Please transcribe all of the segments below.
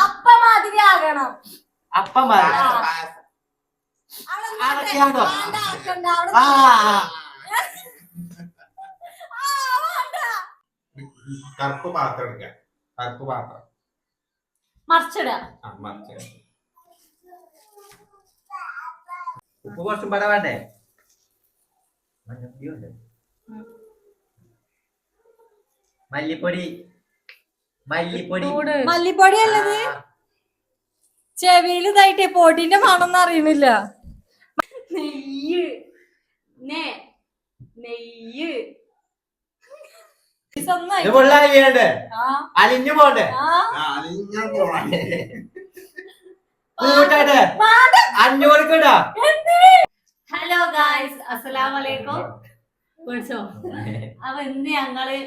അപ്പ മാതിരി ആകണം. അപ്പ മാതിരി കറുപ്പ് പാത്രം എടുക്കാം. കറുപ്പ് പാത്രം മറിച്ചിടാ. ഉപ്പ് കുറച്ചും പട വേണ്ടേ? മല്ലിപ്പൊടി മല്ലിപ്പൊടി അല്ലത്. ചെവിയിൽ ഇതായിട്ട് പൊടിന്റെ മണമെന്ന് അറിയണില്ല. നെയ്യ് നെയ്യ് അലിഞ്ഞു പോണ്ടേ? കൂട്ടട്ടെ 500 കിടാ. ഹലോ ഗായ്സ്, അസ്സലാമലൈക്കും. കുടിച്ചോ? അപ്പൊ ഇന്ന് ഞങ്ങള്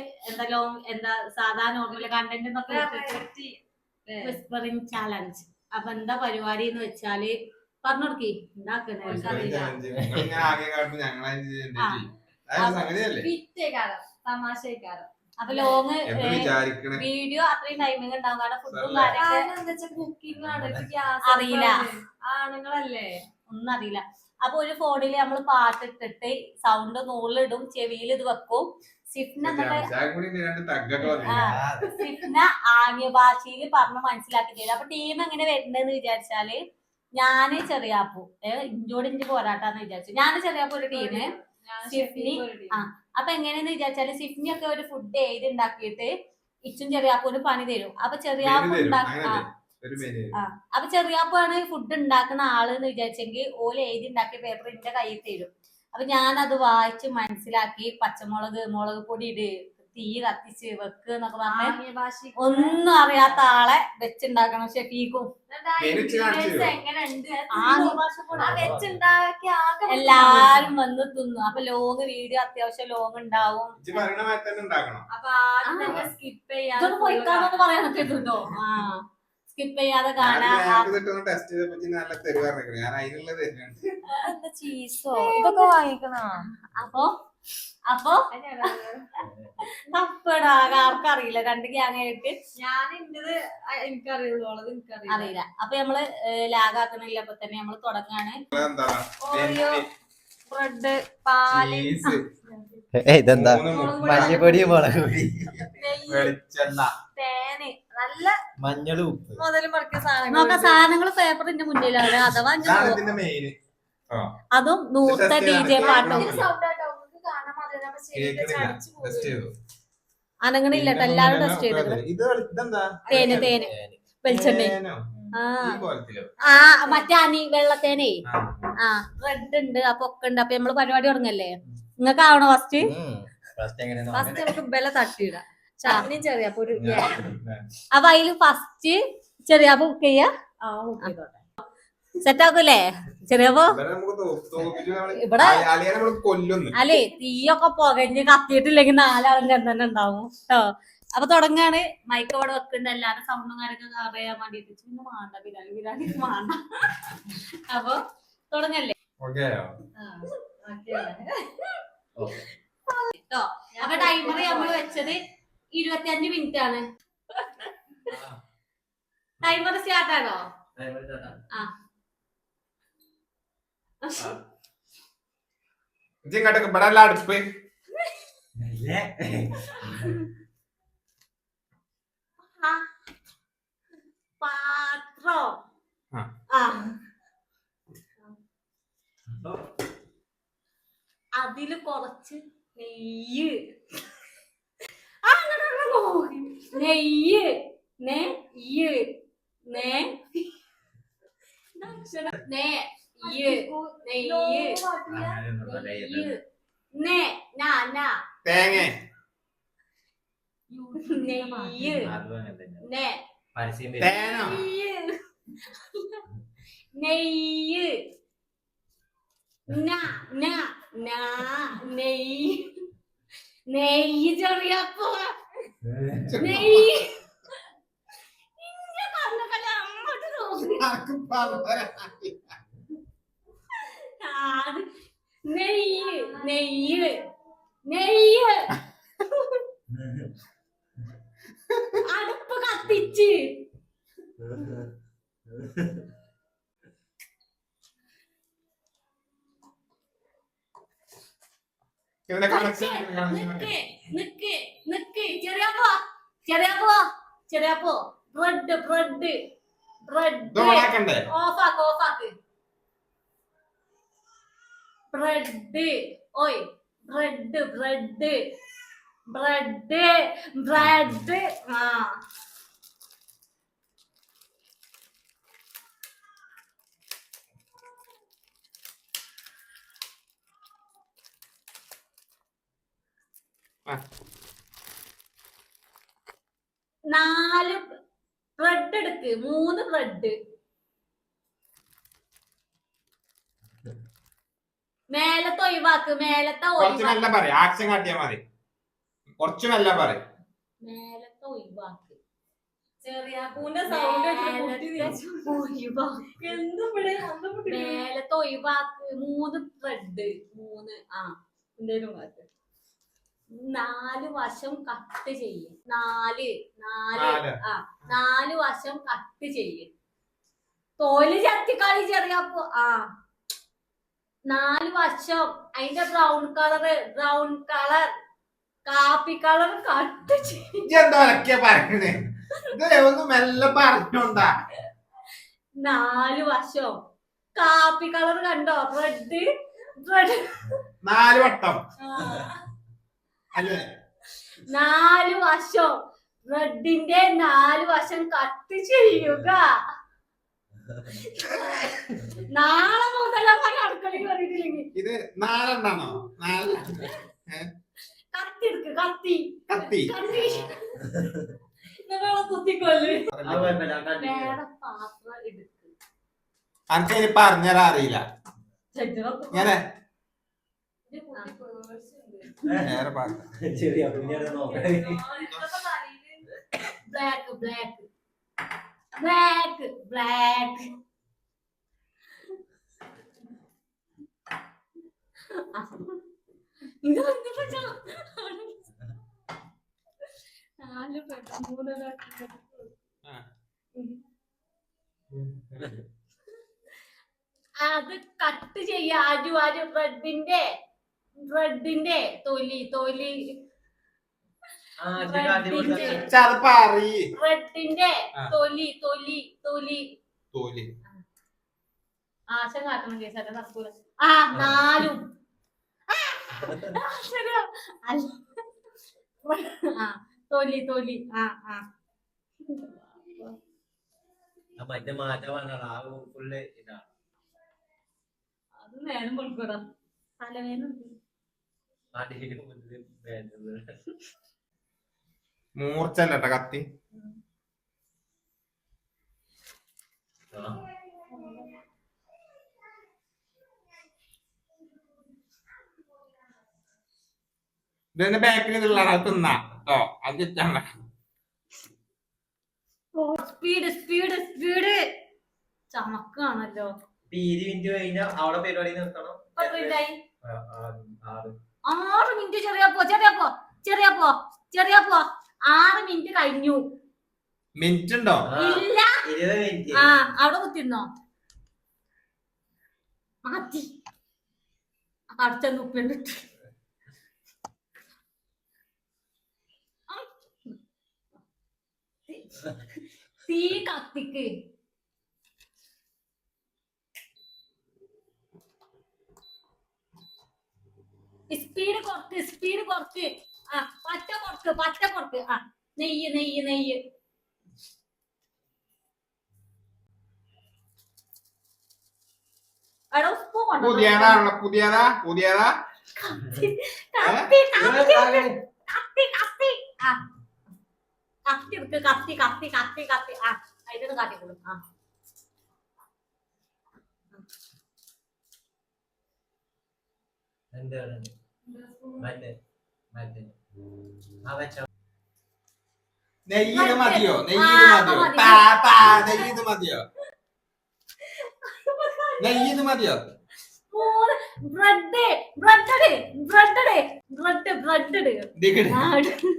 എന്താ സാധാ നോർമൽ കണ്ടന്റ് വിസ്പറിംഗ് ചാലഞ്ച്. അപ്പൊ എന്താ പരിപാടി എന്ന് വെച്ചാല് പറഞ്ഞോടക്കി തമാശക്കാരം. അപ്പൊ ലോങ് വീഡിയോ അത്രയും ടൈമിങ് ഉണ്ടാവും. കാരണം ഫുഡും അറിയില്ല, ആണുങ്ങളല്ലേ, ഒന്നും അറിയില്ല. അപ്പൊ ഒരു ഫോണില് നമ്മള് പാട്ടിട്ടിട്ട് സൗണ്ട് നൂലിടും, ചെവിയിൽ ഇത് വെക്കും. സിഫ്ന ആംഗ്യ ഭാഷയിൽ പറഞ്ഞ് മനസ്സിലാക്കി തരും. അപ്പൊ ടീം എങ്ങനെ വരണ്ടെന്ന് വിചാരിച്ചാല് ഞാന് ചെറിയാപ്പു ഇഞ്ചോടിഞ്ച് പോരാട്ടാന്ന് വിചാരിച്ചു. ഞാന് ചെറിയാപ്പു ഒരു ടീമ്, സിഫ്നി. അപ്പൊ എങ്ങനെയെന്ന് വിചാരിച്ചാല് സിഫ്നി ഒക്കെ ഒരു ഫുഡ് എഴുതി ഉണ്ടാക്കിയിട്ട് ഇച്ചും ചെറിയാപ്പൂന് പണി തരും. അപ്പൊ ചെറിയാപ്പു അപ്പൊ ചെറിയാപ്പാണ് ഫുഡ് ഉണ്ടാക്കുന്ന ആള് എന്ന് വിചാരിച്ചെങ്കിൽ ഓല് എഴുതി ഉണ്ടാക്കിയ പേപ്പർ എന്റെ കയ്യിൽ തരും. അപ്പൊ ഞാനത് വായിച്ച് മനസ്സിലാക്കി മുളക് പൊടി ഇട്, തീ കത്തിച്ച് വെക്ക് എന്നൊക്കെ പറഞ്ഞ് ഒന്നും അറിയാത്ത ആളെ വെച്ചുണ്ടാക്കണം. ഷെഫീക്കും എല്ലാരും വന്ന് തിന്നു. അപ്പൊ ലോങ് വീഡിയോ അത്യാവശ്യം ലോങ് ഉണ്ടാവും. അപ്പൊ സ്കിപ്പ് ചെയ്യാതെ പോയിക്കാന്നൊക്കെ പറയാനൊക്കെ ഇട്ടുണ്ടോ? സ്കിപ്പ് ചെയ്യാതെ കാണാം. ചീസോ ഇതൊക്കെ വാങ്ങിക്കണ. അപ്പൊ ആർക്കറിയില്ല, രണ്ട് ഗ്യാങ്ങായിട്ട് എനിക്കറിയുള്ളൂ, അറിയില്ല. അപ്പൊ നമ്മള് ലാഗാക്കണില്ല. അപ്പൊ തന്നെ നമ്മള് തുടങ്ങാണ്. ബ്രെഡ്, പാല്, ഇതെന്താ മല്ലിപ്പൊടി, മുളക് പൊടി, വെളിച്ചെണ്ണ, തേന്, നല്ല മഞ്ഞളും ഉപ്പ്, മുതലും പറക്കിയ സാധനങ്ങൾ പേപ്പറിന്റെ മുന്നിലാണ്. അഥവാ അതും നൂർത്ത DJ പാട്ടും അനങ്ങണില്ല. എല്ലാവരും ടെസ്റ്റ് ചെയ്തത് തേന് വെളിച്ചെണ്ണ. മറ്റേ വെള്ളത്തേനേ റെഡ് ഉണ്ട്. അപ്പൊ ഒക്കെ ഉണ്ട്. അപ്പൊ നമ്മള് പരിപാടി തുടങ്ങല്ലേ. നിങ്ങൾക്ക് ആവണോ ഫസ്റ്റ്? നമുക്ക് ബല തട്ടിയിടാം. ചാണിയും ചെറിയാപ്പോ ഒരു അപ്പൊ അതില് ഫസ്റ്റ് ചെറിയാപ്പോ കുക്ക് ചെയ്യാ. സെറ്റ് ആക്കൂലേ ചെറിയപ്പോ? ഇവിടെ അല്ലേ തീയൊക്കെ പുകഞ്ഞ് കത്തിയിട്ടില്ലെങ്കിൽ 4 ആളും തന്നെ ഉണ്ടാവും കേട്ടോ. അപ്പൊ തുടങ്ങാണ്. മൈക്ക് അവിടെ വെക്കുന്നുണ്ട്. എല്ലാരും സൗണ്ടും കാര്യങ്ങളൊക്കെ അറിയാൻ വേണ്ടിട്ട്. പിന്നെ വേണ്ട ബിരാനി വേണ്ട. അപ്പൊ തുടങ്ങല്ലേ കേട്ടോ. അപ്പൊ ടൈമർ നമ്മൾ വെച്ചത് 25 മിനിറ്റ് ആണ്. ടൈമർ സ്റ്റാർട്ട് ആണോ? ഇങ്ങോട്ടൊക്കെ ഇവിടെ അല്ല അടുപ്പ്. പാത്രം അതില് കുറച്ച് നെയ്യ്. നെയ്യ് നെയ്യ് തേങ്ങ, നെയ്യ് നെയ്യ് ചെറിയപ്പോ നെയ്യ് നെയ്യ് അടുപ്പ് കത്തിച്ച് ഇതിന്റെ കണക്ഷൻ ചെറിയാപ്പോ ബ്രെഡ് ബ്രെഡ് ബ്രെഡ് ഓണാക്കണ്ടേ? ഓഫാക്ക് ബ്രെഡ് ഓയ് ബ്രെഡ് ബ്രെഡ് ബ്രെഡ് ബ്രെഡ് ആ നാല് ബ്രെഡ് എടുക്ക് 3 ബ്രെഡ് മേലത്തെ ഒഴിവാക്ക് മേലത്തെ കുറച്ച് മെല്ലെ പറയും, ആക്ഷൻ കാട്ടിയാ മതി. കുറച്ച് മെല്ലെ പറയും. മേലത്തെ ഒഴിവാക്ക് ചെറിയാപ്പൂന്റെ സൗണ്ട് മേലത്തെ ഒഴിവാക്ക് 3 ബ്രെഡ് 3 ആ എന്തേലും 4 വശം കട്ട് ചെയ്യും 4 ആ 4 വശം കട്ട് ചെയ്യും തോല് ചത്തിക്കളി ചെറിയപ്പോ ആ 4 വശം അതിന്റെ ബ്രൗൺ കളർ കാപ്പി കളർ കട്ട് ചെയ്യും എന്താ പറയണേ? ഒന്ന് മെല്ലെ പറഞ്ഞോണ്ടാ. 4 വശം കാപ്പി കളർ കണ്ടോ ബ്രെഡ് 4 വട്ടം അല്ലേ? 4 വശം ബ്രെഡിന്റെ 4 വശം കട്ട് ചെയ്യുക. നാളെ മുതലൊക്കെ അടുക്കളയിൽ കയറിയിട്ടില്ലെങ്കിൽ ഇത് 4 എണ്ണാണോ? 4 കത്തി എടുക്ക് കത്തി കത്തി നിങ്ങളെ കുത്തിക്കൊല്ല് അത് കുഴപ്പമില്ല, വേറെ പാത്രം എടുക്ക് അനക്ക് ഇനി പറഞ്ഞുതരാൻ അറിയില്ല. ഇങ്ങനെ നേരെ പാത്രം. ശരിയാ, പിന്നീട് നോക്കണേ. ബ്ലാക്ക് ബ്ലാക്ക് ബ്ലാക്ക് ബ്ലാക്ക് അത് കട്ട് ചെയ്യ ആജു ബ്രെഡിന്റെ തൊലി അത് പറയ്. ബ്രെഡിന്റെ ആ. തൊലി തോല് ആശം കാട്ടണം കേസല്ല നടക്കൂല ആ 4 ശരിയാ ആ തൊലി ആ മറ്റേ മാറ്റമാണ് ആ ഫുള്ള് ഇതാണ്. അത് നേരം കൊടുക്കൂടാ തലവേദന നാട്ടിലേക്ക് മുന്നിൽ വേണ്ടത്. മൂർച്ചല്ലട്ടോ കത്തി. ആ. ഇതിന്റെ ബാക്കിൽ ഇതുള്ള തിന്നാ കേട്ടോ. അത് ഇട്ടാണ്. സ്പീഡ് ചമക്കാണല്ലോ 20 മിനിറ്റ് കഴിഞ്ഞാൽ അവിടെ പരിപാടി നിർത്തണം. 6 മിനിറ്റ് ചെറിയപ്പോ 6 മിനിറ്റ് കഴിഞ്ഞു. മിനിറ്റ് ഉണ്ടോ? ഇല്ല 20 മിനിറ്റ്. ആ അവിടെ കുത്തിരുന്നോ മാറ്റി അടുത്ത ഉപ്പിണ്ടിട്ട് തീ കത്തിക്ക്. സ്പീഡ് കുറക്ക് ആ പച്ച കൊടുക്ക് ആ നെയ്യ് എടാ ഉപ്പ് കൊണ്ടോ പുതിയതാ കത്തി ആ കത്തി എടുക്ക് കത്തി ആ അതിന് കാട്ടിക്കൊള്ളു ആ എന്താണ് മറ്റേ ആ വെച്ച നെയ്യത് മതിയോ? നെയ്യത് മതിയോ?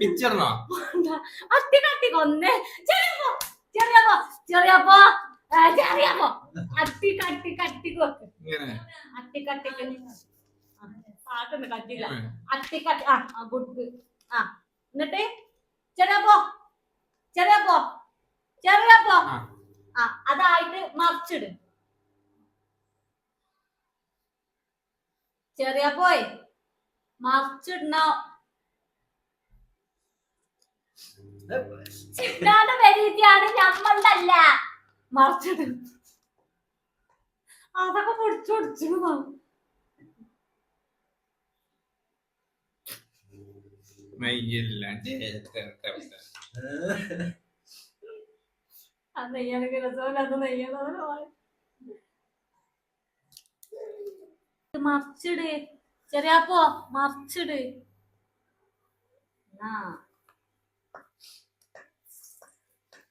പിച്ചിടണോ? അട്ടി കൊന്നേ ചെറിയപ്പോ ചെറിയപ്പോ ചെറിയപ്പോ അട്ടി കട്ടി കട്ടി വെക്ക് ഇങ്ങനെ അട്ടി കട്ടിക്ക് പാട്ടുണ്ട് കട്ടില്ല അട്ടി കട്ടി ഗുഡ് ആ എന്നിട്ട് ചെറിയപ്പോ ചെറിയപ്പോ ചെറിയപ്പോ അതായിട്ട് മറിച്ചിട് ചെറിയപ്പോയി മറിച്ചിടണോ ചിട്ടാന്റെ വെറീറ്റിയാണ് ഞമ്മണ്ടല്ല മറിച്ചിട് അതൊക്കെ പൊടിച്ചൊടിച്ചിരുന്നോ മെയ്യില്ല അത് നെയ്യാണെങ്കിൽ രസമല്ല അത് നെയ്യാണോ മറിച്ചിട് ചെറിയാപ്പോ മറിച്ചിട് ആ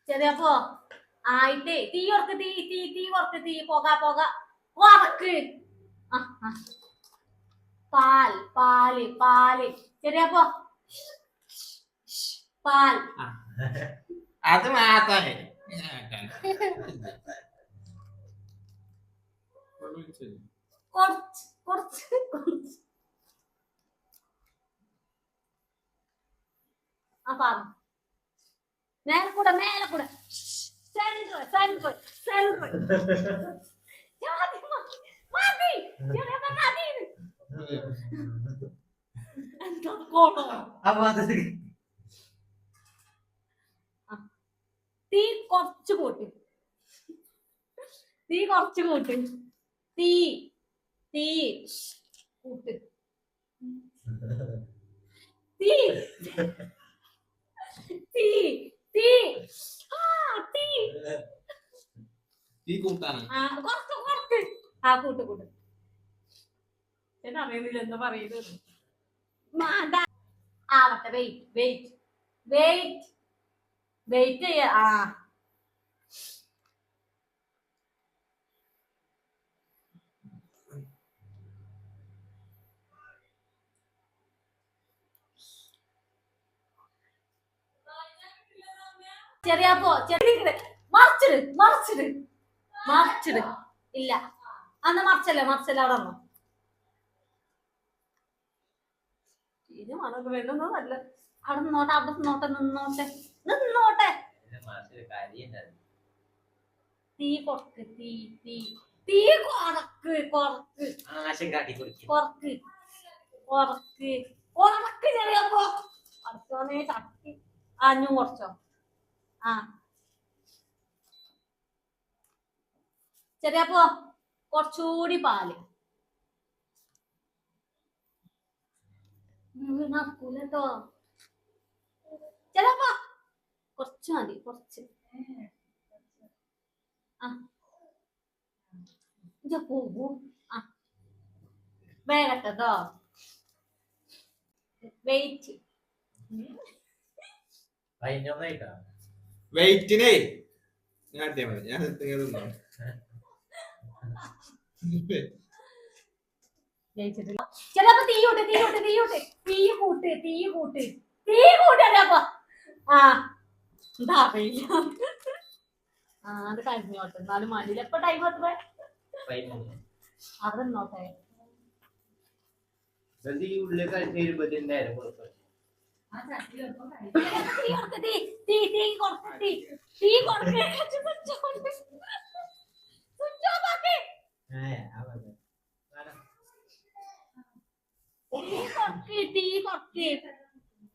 ചെറിയപ്പോ ആയിട്ട് തീ ഉറക്ക് തീ തീ തീ ഉറക്ക് തീ പോക പോക ഉറക്ക് പാൽ പാല് പാല് ചെറിയപ്പോ പാൽ അത് മാത്രമേ കുറച്ച് കുറച്ച് കുറച്ച് പറഞ്ഞു മേലെ കൂടെ സെൻട്രൽ സെൻട്രൽ സെൻട്രൽ മതി ചെറിയപ്പോ മതി എന്താ കോണോ അപ്പൊ അത് തീ കുറച്ച് കൂട്ട് തീ കുറച്ച് കൂട്ട് തീ തീ കൂട്ട് തീ തീ തീ തീ തീ കൂട്ടാണ് കുറച്ച് കുറച്ച് കൂട്ട് കൂട്ട് എന്നറിയുന്നില്ല എന്താ പറയുന്നത് ആവട്ടെ വെയിറ്റ് വെയിറ്റ് വെയിറ്റ് വെയിറ്റ് ചെയ്യ ചെറിയപ്പോ ചെറിയ മറിച്ചിട് മറിച്ചിട് മറിച്ചിട് ഇല്ല അന്ന് മറിച്ചല്ലേ മറിച്ചല്ലേ അവിടെ വന്നോ ഇത് മണക്ക് വേണ്ടുന്നതല്ല അവിടെ നിന്നോട്ടെ അവിടെ നിന്നോട്ടെ നിന്നോട്ടെ നിന്നോട്ടെ തീ കുറക്ക് തീ തീ തീ കുറക്ക് കുറക്ക് ആശം കാട്ടി കൊടുക്കും കുറക്ക് കുറക്ക് കുറക്ക് ചെറിയപ്പോ കുറച്ചോന്നേ ചട്ടി അഞ്ഞും കുറച്ചോ ചെറിയപ്പോ കുറച്ചുകൂടി പാല് നടക്കൂലോ ചെറിയപ്പോ കുറച്ച് മതി കുറച്ച് പോകൂ വേഗട്ടോ വെയിറ്റ് കഴിഞ്ഞൊന്നായിട്ടാ വെയിറ്റിനെ കാട്ടിയാ മതി ഞാൻ തിന്നോ ചിലപ്പോ തീ കൂട്ട് തീ കൂട്ട് തീ കൂട്ട് തീ കൂട്ട് തീ കൂട്ട് തീ കൂട്ടല്ലപ്പോ എന്താ അറിയില്ല അത് കഴിഞ്ഞോട്ടെ എന്നാലും മടിയിൽ എപ്പോ ടൈം എത്ര അവിടെ നിന്നോട്ടെ ഈ ഉള്ളിൽ കഴിച്ച് കഴിയുമ്പോഴത്തേക്കും നേരം കൊടുക്കും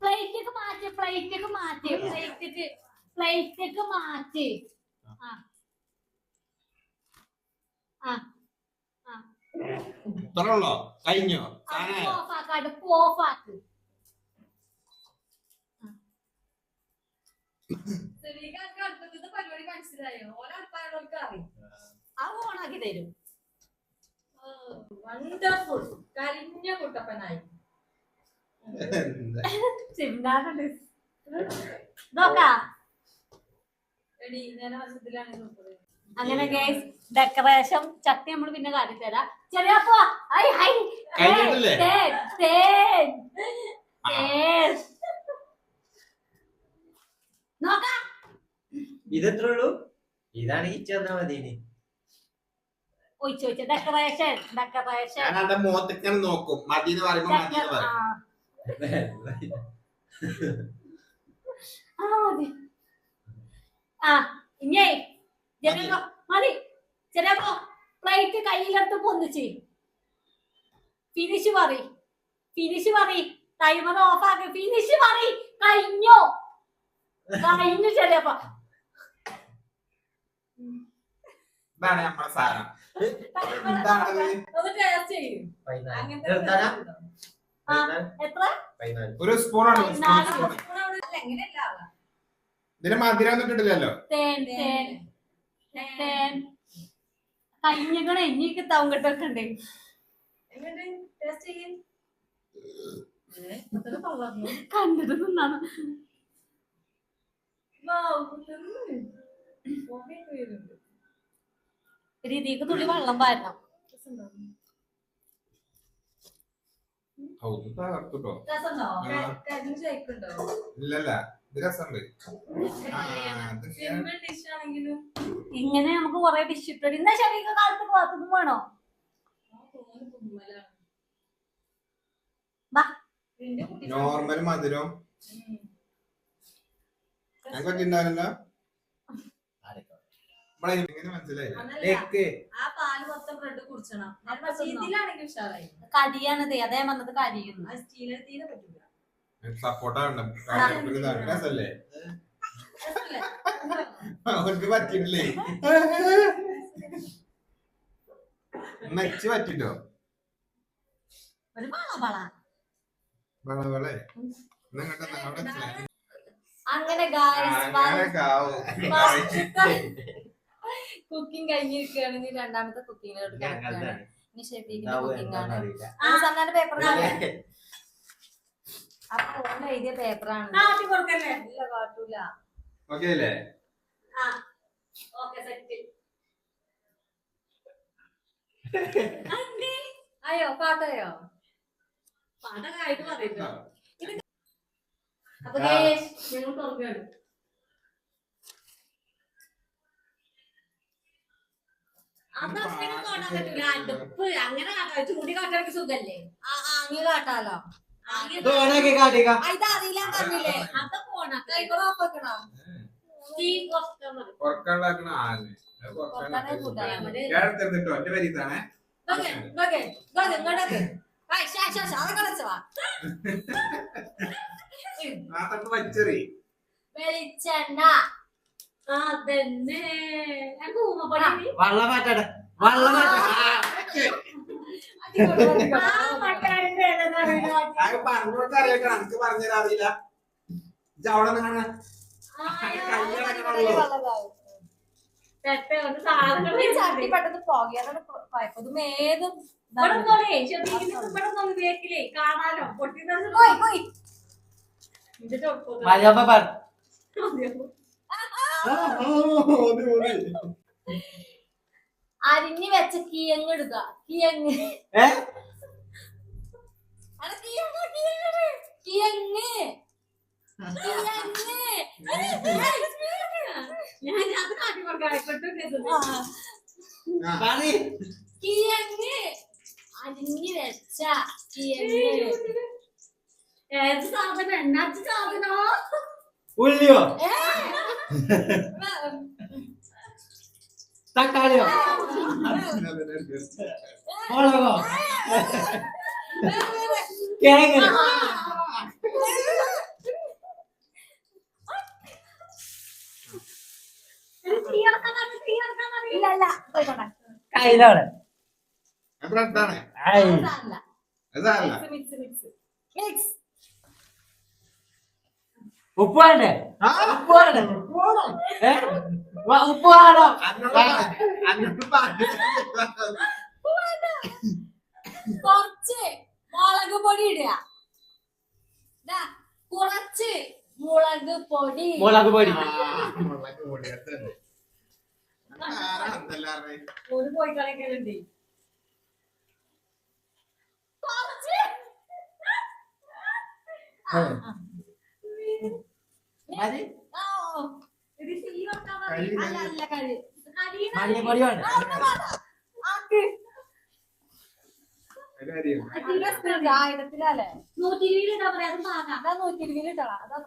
പ്ലേറ്റൊക്കെ മാറ്റി പ്ലേറ്റൊക്കെ മാറ്റി പ്ലേറ്റൊക്കെ മാറ്റി ഇത്രയുള്ളോ കഴിഞ്ഞോ അടുപ്പ് ഓഫാക്ക് പരിപാടി മനസ്സിലായോ ഓരോ അറിയും അത് ഓണാക്കി തരും വണ്ടർഫുൾ കരിഞ്ഞ കുട്ടപ്പനായി നോക്കാം എടി ഞാൻ ആശുപത്രിയിലാണ് നോക്കുന്നത് അങ്ങനെ ഗൈസ് ഡെക്കറേഷൻ ചട്ടി നമ്മൾ പിന്നെ കാട്ടിത്തരാം ചെറിയപ്പോ നോക്കാം ഇതെത്ര ഉള്ളൂ ഇതാണ് ഈ ചെന്നാ മതി ഇനി ഒഴിച്ച് ഡെക്കറേഷൻ ഞാൻ അവിടെ മുഖത്തേക്കാണ് നോക്കും മതി എന്ന് പറയുമ്പോ മതി എന്ന് പറയും ഇഞ്ഞേ ജനോ മതി ചെറിയപ്പോ പ്ലേറ്റ് കയ്യിലെടുത്ത് പൊന്നിച്ച് ഫിനിഷ് പറ ടൈമർ ഓഫ് ആക്കി ഫിനിഷ് പറ കഴിഞ്ഞു ചെറിയപ്പോ ഇതാണ് നമ്മളെ സാധനം എന്താണത് ഒന്ന് ടേസ്റ്റ് ചെയ്യും നിർത്താനാ എത്ര ഒരു സ്പൂണാണ് എങ്ങനെയല്ല ഇതിന് മധുരം ഒന്നും ഇട്ടിട്ടില്ലല്ലോ തേൻ കഴിഞ്ഞിക്കണേ ഇനിക്ക് തവങ്കട്ടൊക്കെ ഉണ്ട് എങ്ങനെ ടേസ്റ്റ് ചെയ്യും കണ്ടിട്ട് നിന്നാണ് രീതിക്ക് തുള്ളി വെള്ളം പാരണം തകർത്തുട്ടോ രസമുണ്ടോ കരിഞ്ഞ് ചോയ്ക്കുണ്ടോ ഇല്ലല്ല ഇത് രസമുണ്ട് സിമ്പിൾ ഡിഷ് ആണെങ്കിലും ഇങ്ങനെ നമുക്ക് കൊറേ ഡിഷ് ഇട്ടു ഇന്ന ശരീര കാലത്ത് പാത്തൊന്നും വേണോ നോർമൽ മധുരം ഞാൻ പറ്റിണ്ടാവില്ലല്ലോ എങ്ങനെ മനസ്സിലായില്ല ആ പാല് മൊത്തം ബ്രെഡ് കുടിച്ചണം ഇതിലാണെങ്കിൽ ഉഷാറായി കരിയാണത് അതേ വന്നത് കരിയുന്നു ആ സ്റ്റീലിൽ തീരെ പറ്റൂല സപ്പോർട്ടാണ് രസല്ലേ അവർക്ക് പറ്റില്ലേ മെച്ച് പറ്റിട്ടോ ഒരു വള വളവളെ അങ്ങനെ കുക്കിംഗ് കഴിഞ്ഞിരിക്കുകയാണെങ്കിൽ രണ്ടാമത്തെ കുക്കിങ്ങിലോട്ട് കിടക്കുകയാണ് ഇനി ഷെഫീഖിന്റെ കുക്കിംഗ് ആണ് പേപ്പർ അപ്പൊ ഓൺ എഴുതിയ പേപ്പറാണ് ഇല്ല കാട്ടൂല ഓക്കേ അല്ലേ അയ്യോ പാട്ടയോ പാട്ടൊക്കെ പറയുന്നു അപ്പൊ ഞങ്ങൾ തുറക്കുകയാണ് അടുപ്പ് അങ്ങനെ ചൂണ്ടി കാട്ടാൻ സുഖല്ലേ അങ്ങ് കാട്ടാലോ ഇതറിയില്ല പറഞ്ഞില്ലേ അത് പോണോ ഉറക്കാണ്ടാക്കണ ആല് കേട്ടോ എന്റെ വരിതാണേ വച്ചറി വെളിച്ചെണ്ണ അതന്നെ വള്ളം മാറ്റാടെ പറഞ്ഞോട്ട് അറിയട്ടെ എനിക്ക് പറഞ്ഞുതരാൻ അറിയില്ല അവിടെ നിന്നാണ് ചട്ടി പെട്ടെന്ന് പോകിയാണ് കുഴപ്പം ഏതും കാണാലോ അരിഞ്ഞു വെച്ച കിയങ്ങ് എടുക്ക കിയങ്ങ് കിയങ്ങ് ഞാൻ അത് കാട്ടി കിയങ്ങ് അരിഞ്ഞു വെച്ച കിയങ്ങ് ഏത് സാധനം എണ്ണാച്ച സാധനോ ഉള്ളിയോ തക്കാളിയോ മുളകോ കിഴങ്ങ് കയ്യിലാണ് ഉപ്പ് വേണ്ടേ ഉപ്പ് വേണ്ടേ ഉപ്പ് വേണോ കുറച്ച് മുളക് പൊടി ഇടുക കുറച്ച് മുളക് പൊടി ഒരു പോയി കളിക്കലുണ്ട് കുറച്ച് അല്ല അല്ല കഴി മഞ്ഞപ്പൊടി വേണ്ട ആയിരത്തിലല്ലേ 120 ഇട്ടാ പറയാം അത് പാകാം. അതാ 120 ഇട്ടളാ അതാ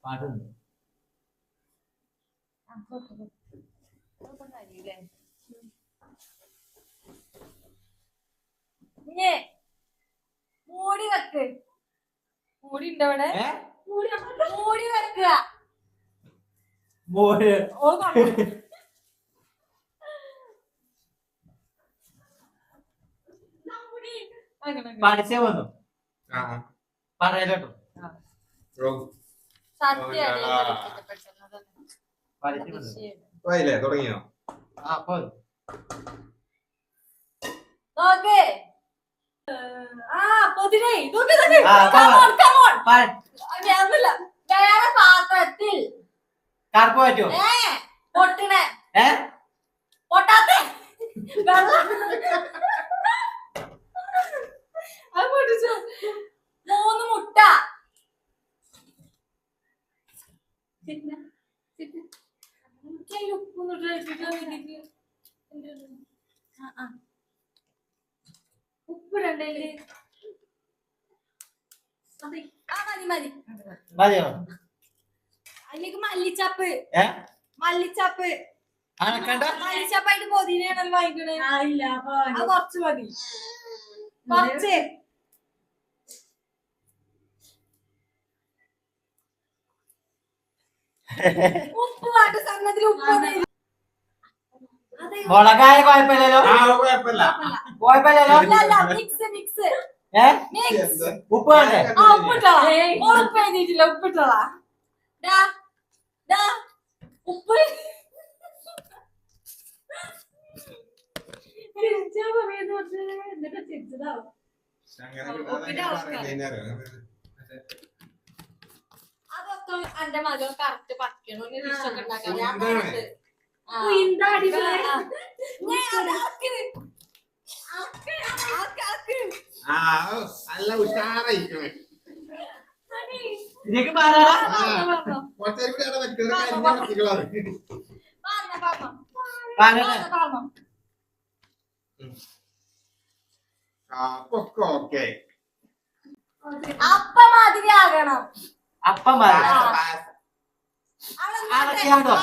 പാട്ടുണ്ട് മൂടി വെക്ക് മൂടി ഉണ്ടോ ഇവിടെ മൂടി വെക്കുക മോര് ഓ പഠിച്ചേ വന്നു പറയലോട്ടോ പഠിച്ചു വന്നു തുടങ്ങിയോ അപ്പൊ നോക്കേ ആ പൊതിരേ വേറെ പാത്രത്തിൽ കറുപ്പ് പറ്റുമോ പൊട്ടണേ ഏ പൊട്ടാത്ത വെള്ളം അത് പൊട്ടിച്ചു 3 മുട്ട ഉപ്പിടണ്ടേ മതി മതി മതിയോ അതിലേക്ക് മല്ലിച്ചപ്പ് ഏ മല്ലിച്ചപ്പ് അനക്കണ്ട മല്ലിച്ചപ്പായിട്ട് പൊതിനെയാണല്ലോ വാങ്ങിക്കണേ ഇല്ല അപ്പൊ അത് കുറച്ച് മതി കുറച്ച് ഉപ്പ് വേണ്ട സംഗതിൽ ഉപ്പ് മുളകായ കുഴപ്പമില്ലല്ലോ കുഴപ്പമില്ല കുഴപ്പമില്ലല്ലോ മിക്സ് മിക്സ് ഏ മിക്സ് ഉപ്പ് വേണ്ടേ ആ ഉപ്പിട്ടോളാ ഉപ്പ് എഴുതിയിട്ടില്ല ഉപ്പിട്ടോളാ ഡാ ഡാ ഉപ്പ് എന്നിട്ട് ചിരിച്ചതാവും. അതൊക്കെ എന്റെ മകൾ കറക്റ്റ് പറ്റണം ഡിഷൊക്കെ ഉണ്ടാക്കാൻ എന്താ അടിപൊളി. നല്ല ഉഷാറായിരിക്കണേ ഇതിലേക്ക് പാടാ കുറച്ചേരും കൂടി അവിടെ വെക്കുന്നത് അപ്പൊക്കെ ഓക്കെ അപ്പ മാതിരി ആകണം അപ്പം പാടാ അടയ്ക്കാണ്ടോ?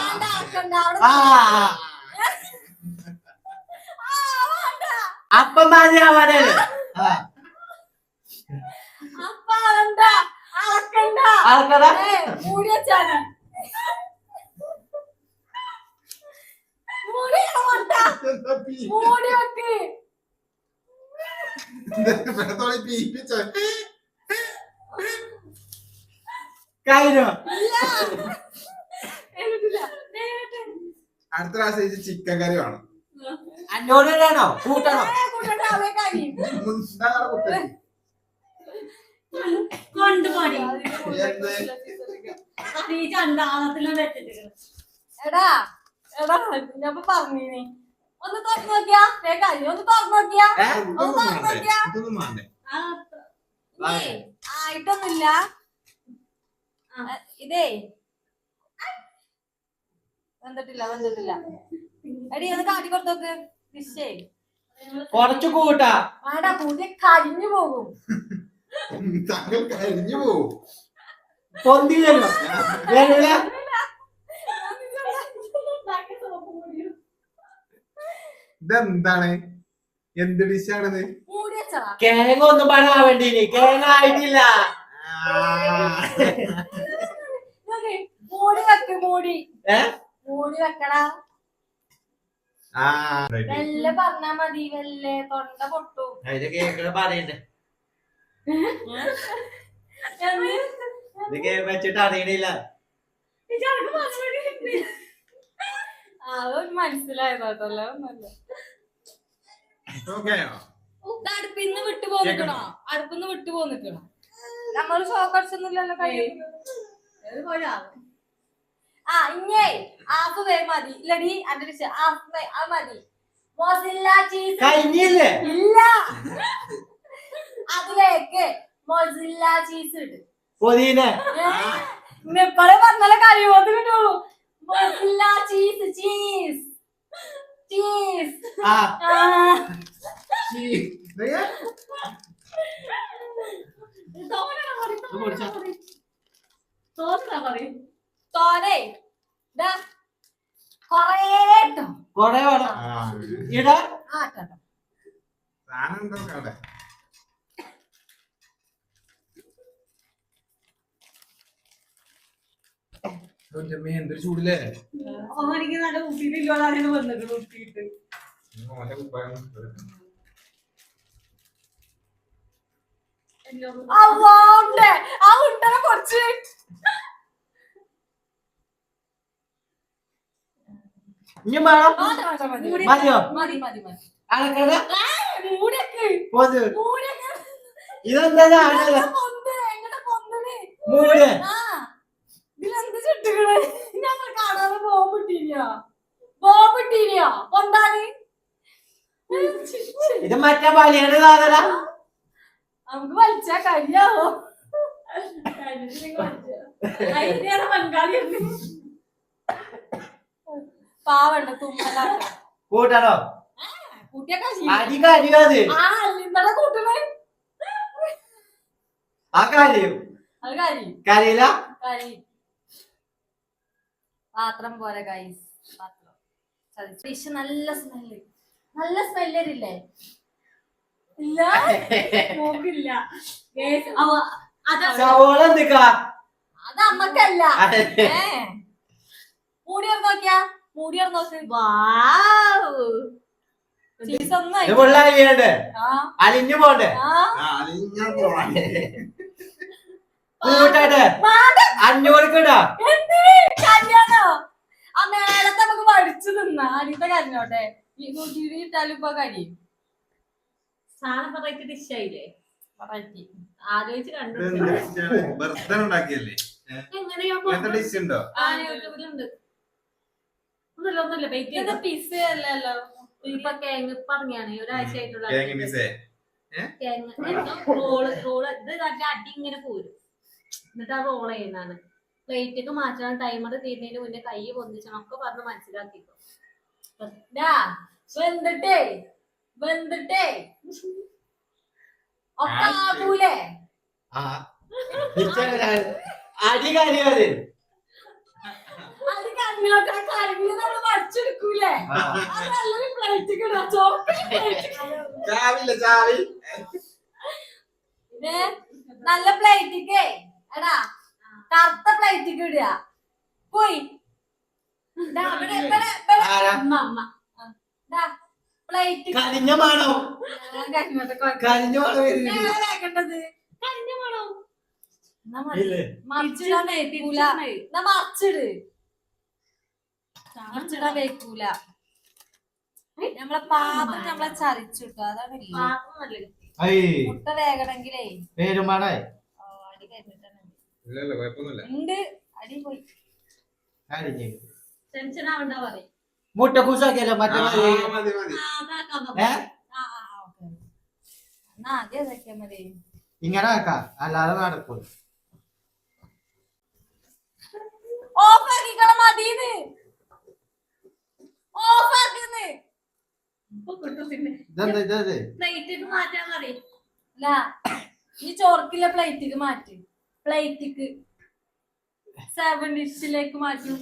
അപ്പം പാതിയാവാനേ അപ്പ ആവണ്ട അളക്കണ്ട ആൾക്കടാ മൂടി വെച്ചാണ് മൂടി മൂടി വെക്ക് കഴിഞ്ഞോ അടുത്ത പ്രാവശ്യം ചിക്കൻ കറി വേണം അന്നോട് വേണോ കൂട്ടണോ കൊണ്ടുപോടി ഈ ചണ്ടാളത്തിലും വെച്ചിട്ട് എടാ എടാ ഞാൻ പറഞ്ഞീനി ഒന്ന് തുറന്നു നോക്കിയാ കാര്യം ഒന്ന് തുറന്നു നോക്കിയാ ഇതൊന്നും വേണ്ടേ ആയിട്ടൊന്നുമില്ല ഇതേ വന്നിട്ടില്ല എടി ഒന്ന് കാട്ടി കൊടുത്തോക്ക് ഫിഷേ കൊറച്ചു കൂട്ടാ വേണ്ട കൂട്ടി കരിഞ്ഞു പോകും താങ്കൾ കരിഞ്ഞു പോവും പൊന്തിയല്ലോ വരൂല ഇതെന്താണ് എന്ത് ഡിഷാണിത് മൂടി വെച്ചാ കിഴങ്ങ ഒന്നും പണാ വേണ്ടീനി കിഴങ്ങ ആയിട്ടില്ല മൂടി വെക്ക് മൂടി ഏ മൂടി വെക്കടാ വെല്ലെ പറഞ്ഞാ മതി വെല്ലെ തൊണ്ട പൊട്ടു ഇത് കേക്കണ പറയണ്ടേ ഇത് വെച്ചിട്ട് അറിയണില്ല അത് മനസ്സിലായതോട്ടല്ലോ ഒന്നല്ല അടുപ്പിന്ന് വിട്ടു പോന്നിക്കണോ അടുപ്പിന്ന് വിട്ടു പോന്നിക്കണോ നമ്മള് ഷോക്ക് അടിച്ചൊന്നുമില്ലല്ലോ ആ ഇങ്ങേ ആപ്പ് വേ മതി ഇല്ലടി അന്റെ അത് മതി മൊസില്ല ചീസ് കഴിഞ്ഞില്ലേ ഇല്ല അതിലേക്ക് മൊസില്ല ചീസ് ഇട് പൊതീന ഇപ്പഴേ പറഞ്ഞാലേ കഴിയുമ്പോത്ത് കിട്ടുള്ളൂ. Mozilla cheese cheese cheese. ആ തോനെ കൊറേ കൊറേ വേണം ഇട ആട്ടോ. സാധനം ഉണ്ടോ അവിടെ? എന്തൊരു ചൂടില്ലേ? എനിക്ക് നല്ല ഊട്ടിയിലില്ലാതെ വന്നിട്ട് ഊട്ടിയിട്ട് മോന്റെ കുപ്പായം അവോണ്ട് ആ ഉണ്ടനെ കുറച്ച് ഇനി വേണം മതിയോ മതി മതി മതി. അടക്കട മൂടിയൊക്കെ പൊതു മൂടിയൊക്കെ ഇതെന്താ എങ്ങനെ പൊന്തണേ. മൂട് ആ ഇതിലെന്ത് ചുട്ടുകള് ഞങ്ങൾ കാണാതെ ബോംബിട്ടീനിയ പൊന്താന്. ഇത് മറ്റേ പലിയാണ് സാധന നമുക്ക് വലിച്ചാ കഴിയാവോ? പങ്കാളി പാവണ്ട തുമ്മലാണ് കൂട്ടണോ കുട്ടിയൊക്കെ അടി കരിയത് ആ ഇന്നലെ കൂട്ടണേ ആ കാര്യം അത് കരി കരിയില കരി പാത്രം പോലെ ഗൈസ്. പാത്രം ഫിഷ് നല്ല സ്മെല്ല് വരില്ലേ? ഇല്ല നോക്കില്ല. സവോള എന്തിക്കാ അത് അമ്മക്കല്ല. മൂടിയർ നോക്കിയാ മൂടിയർ നോക്ക്. ചീസ് ഒന്നും പിള്ളേണ്ട് അലിഞ്ഞു പോണ്ടേ കൂട്ടട്ടെ 500 കിടാ. കല്യാണോ? ആ മേലത്തെ നമുക്ക് വടിച്ചു തിന്നാ. അടിയത്തെ കരഞ്ഞോട്ടെ. ഈ നൂറ്റി ഇട്ടാലും ഇപ്പൊ കരിയും. സാധനം വെറൈറ്റി ഡിഷ് ആയില്ലേ? ആലോചിച്ച് കണ്ടു. ബർത്തൻ ഉണ്ടാക്കിയല്ലേ? എങ്ങനെയാ അങ്ങനത്തെ ഡിഷ് ഉണ്ടോ? യൂട്യൂബിലുണ്ട്. ഒന്നുമില്ല വെയിറ്റ് ഇത് പിസ്സ അല്ലല്ലോ. ഇപ്പൊ കേങ്ങ് പറഞ്ഞാണ് ഒരാഴ്ച ആയിട്ടുള്ള തേങ്ങ മിസ്സേ റോള് ഇത് നല്ല അടി ഇങ്ങനെ പോരും. എന്നിട്ട് ആ റോൾ ചെയ്യുന്നതാണ്. പ്ലേറ്റൊക്കെ മാറ്റണം. ടൈമർ തീരുന്നതിന് മുന്നേ കൈ പൊന്തിച്ചണം ഒക്കെ പറഞ്ഞ് മനസ്സിലാക്കിക്കോ. വെന്തിട്ടേ ഒക്കെ ആകൂലേ? അടി കരിയത് അത് കഞ്ഞോട്ടെ കരിഞ്ഞ് നമ്മള് വടിച്ചെടുക്കൂലേ? അത് നല്ലൊരു പ്ലേറ്റ് കിടാ. ചാവി പിന്നെ നല്ല പ്ലേറ്റിക്കേ എടാ കറുത്ത പ്ലേറ്റിക്ക് ഇടുക. പോയി പ്ലേറ്റ് കരിഞ്ഞ മാണോ കരിഞ്ഞ മാണോ വേണ്ടത് കഴിഞ്ഞ മണോ മറിച്ചിടാൻ വെക്കൂല. മറിച്ചിടാൻ വെക്കൂല. നമ്മളെ പാത്രം നമ്മളെ ചരിച്ചിട്ടു. അതാണ് മുട്ട വേഗണെങ്കിലേ പേരുമാണേ അടി കഴിഞ്ഞിട്ടാണ് ഇല്ലല്ലോ കുഴപ്പമൊന്നുമില്ല. ഉണ്ട്. അടി പോയി ടെൻഷൻ ആവണ്ട പറയും. മുട്ട കൂസാക്കിയല്ലോ മറ്റേ മതി മതി. എന്നാ ആദ്യം അതൊക്കെയാ മതി. ഇങ്ങനെ ആക്കാം അല്ലാതെ നടക്കും. ഓഫാക്കിക്കള മതീന്ന് ഓഫാക്കിന്ന് പ്ലേറ്റ് മാറ്റാൻ പറയും. അല്ല ഈ ചോർക്കില്ല പ്ലേറ്റിക്ക് മാറ്റി. പ്ലേറ്റിക്ക് 7 ഡിഷിലേക്ക് മാറ്റി.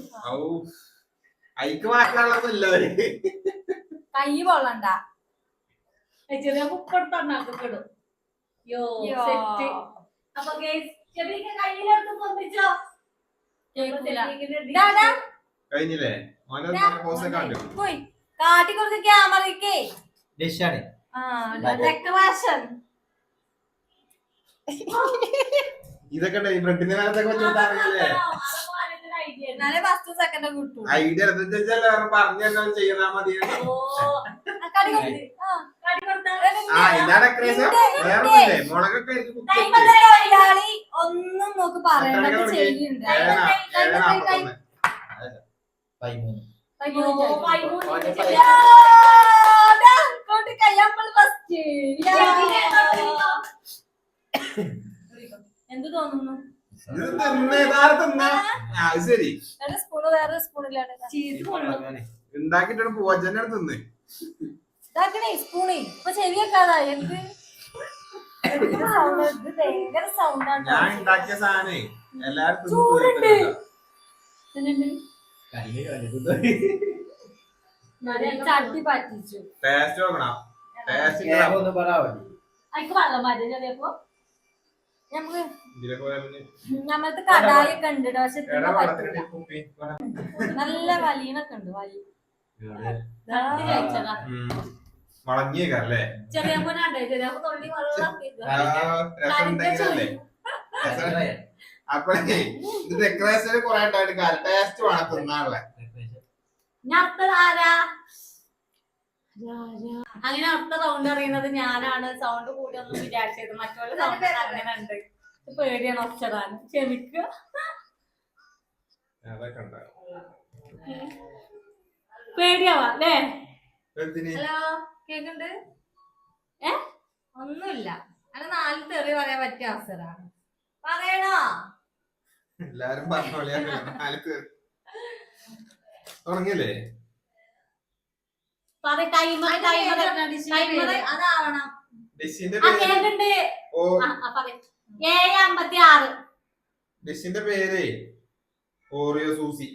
അയിക്ക് മാറ്റാനുള്ളതല്ല കൈ പൊള്ളണ്ട. ചെറിയ ഉപ്പെടുത്തണ്ണാക്കിടും. സെറ്റ്. അപ്പൊ കയ്യിലെടുത്ത് പൊന്തിച്ചോ. കഴിഞ്ഞില്ലേ? പോയി കാട്ടി കൊടുത്ത് ക്യാമറയ്ക്കേ ഡിഷാണ് ഡെക്കറേഷൻ. ഇതൊക്കെ ബ്രെഡിന്റെ കാലത്തൊക്കെ വെച്ചിട്ടല്ലേ എന്നാലേ ഫസ്റ്റ് സെക്കൻഡ് കിട്ടും. ഐഡിയ പറഞ്ഞു ചെയ്താ മതി. മുളകൊക്കെ ഒന്നും നോക്ക് പറയണത് ചെയ്യുന്നുണ്ട്. എന്ത് തോന്നുന്നു? ശരി സ്പൂണ് വേറെ സ്പൂണിലാണ് ചീസ് ഉണ്ടാക്കിട്ട് പോവാച്ചന്നെ തിന്ന് ഇതാക്കണേ സ്പൂണേ ഇപ്പൊ ശരിയാക്കാതാ എന്ത് സൗണ്ട് ഇത് ഭയങ്കര സൗണ്ടാണ് ഞാൻ ഉണ്ടാക്കിയ സാധനേ എല്ലാരും ചൂടുണ്ട്. ചട്ടി പറ്റിച്ചു ടേസ്റ്റ് നോക്കണം ടേസ്റ്റ് ഒന്ന് പറയാ അതിക്ക് വെള്ളം മാറ്റി ചെറിയപ്പോ നമുക്ക് ഇതിലൊക്കെ പോയാ പിന്നെ നമ്മളത്തെ കടായൊക്കെ ഉണ്ട് പക്ഷെ ഇതിന് പറ്റില്ല നല്ല വലിയനൊക്കെ ഉണ്ട് വലിയ തട്ടി കഴിച്ചതാ വളഞ്ഞേക്കല്ലേ ചെറിയപ്പോ ചെറിയപ്പോ തൊള്ളി വെള്ളം രസം ഉണ്ടെങ്കിലല്ലേ അപ്പഴേ ഇത് ഡെക്കറേഷൻ കുറെ ഉണ്ടായിട്ട് കാര്യം ടേസ്റ്റ് വേണം തിന്നാനുള്ള ആരാ അങ്ങനെ അടുത്ത സൗണ്ട് അറിയുന്നത് ഞാനാണ് സൗണ്ട് കൂടിയൊന്നും വിചാരിച്ചത് മറ്റുള്ള സൗണ്ട് അങ്ങനെ ഉണ്ട് പേടിയാണ് ഒച്ചതാണ് ക്ഷമിക്കുക അതൊക്കെ ഉണ്ടാവും പേടിയാവാ അല്ലേ ഹലോ കേക്കുണ്ട് ഒന്നുമില്ല അത് 4 തെറി പറയാൻ പറ്റിയ അവസരമാണ് പറയണോ എല്ലാരും പറഞ്ഞോളിയാ തുടങ്ങിയല്ലേ അതാവണം ഡിഷിന്റെ ആ പേര് കേക്കുണ്ട് ഓ 7:56 ഡിഷിന്റെ പേര് ഓറിയോ സൂസി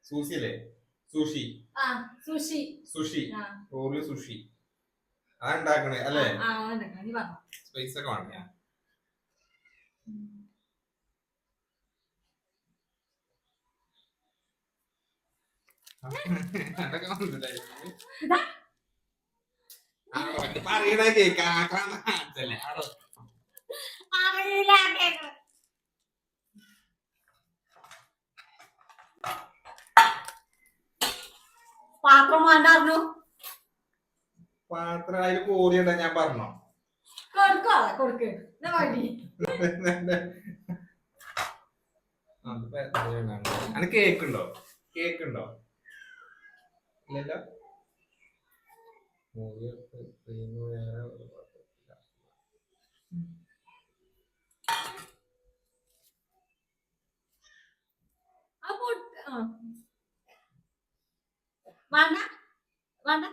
സൂസി അല്ലേ സുഷി ആ സുഷി സുഷി ആ ഓറിയോ സുഷി അതുണ്ടാക്കണേ അല്ലേ ആ നീ പറഞ്ഞു സ്പൈസ് ഒക്കെ വേണം ഞാൻ അതൊക്കെ മനസ്സിലായി പറയണ കേക്കല്ലേ അറിയില്ല കേക്ക് പാത്രം വേണ്ടായിരുന്നു പാത്രം അതിൽ കോരിയുണ്ട ഞാൻ പറഞ്ഞോ കൊടുക്കോ കൊടുക്ക് എന്നാ വഴി അത് കേക്ക് ഉണ്ടോ കേക്ക് ഉണ്ടോ ഇല്ലല്ലോ വേണ്ട വേണ്ട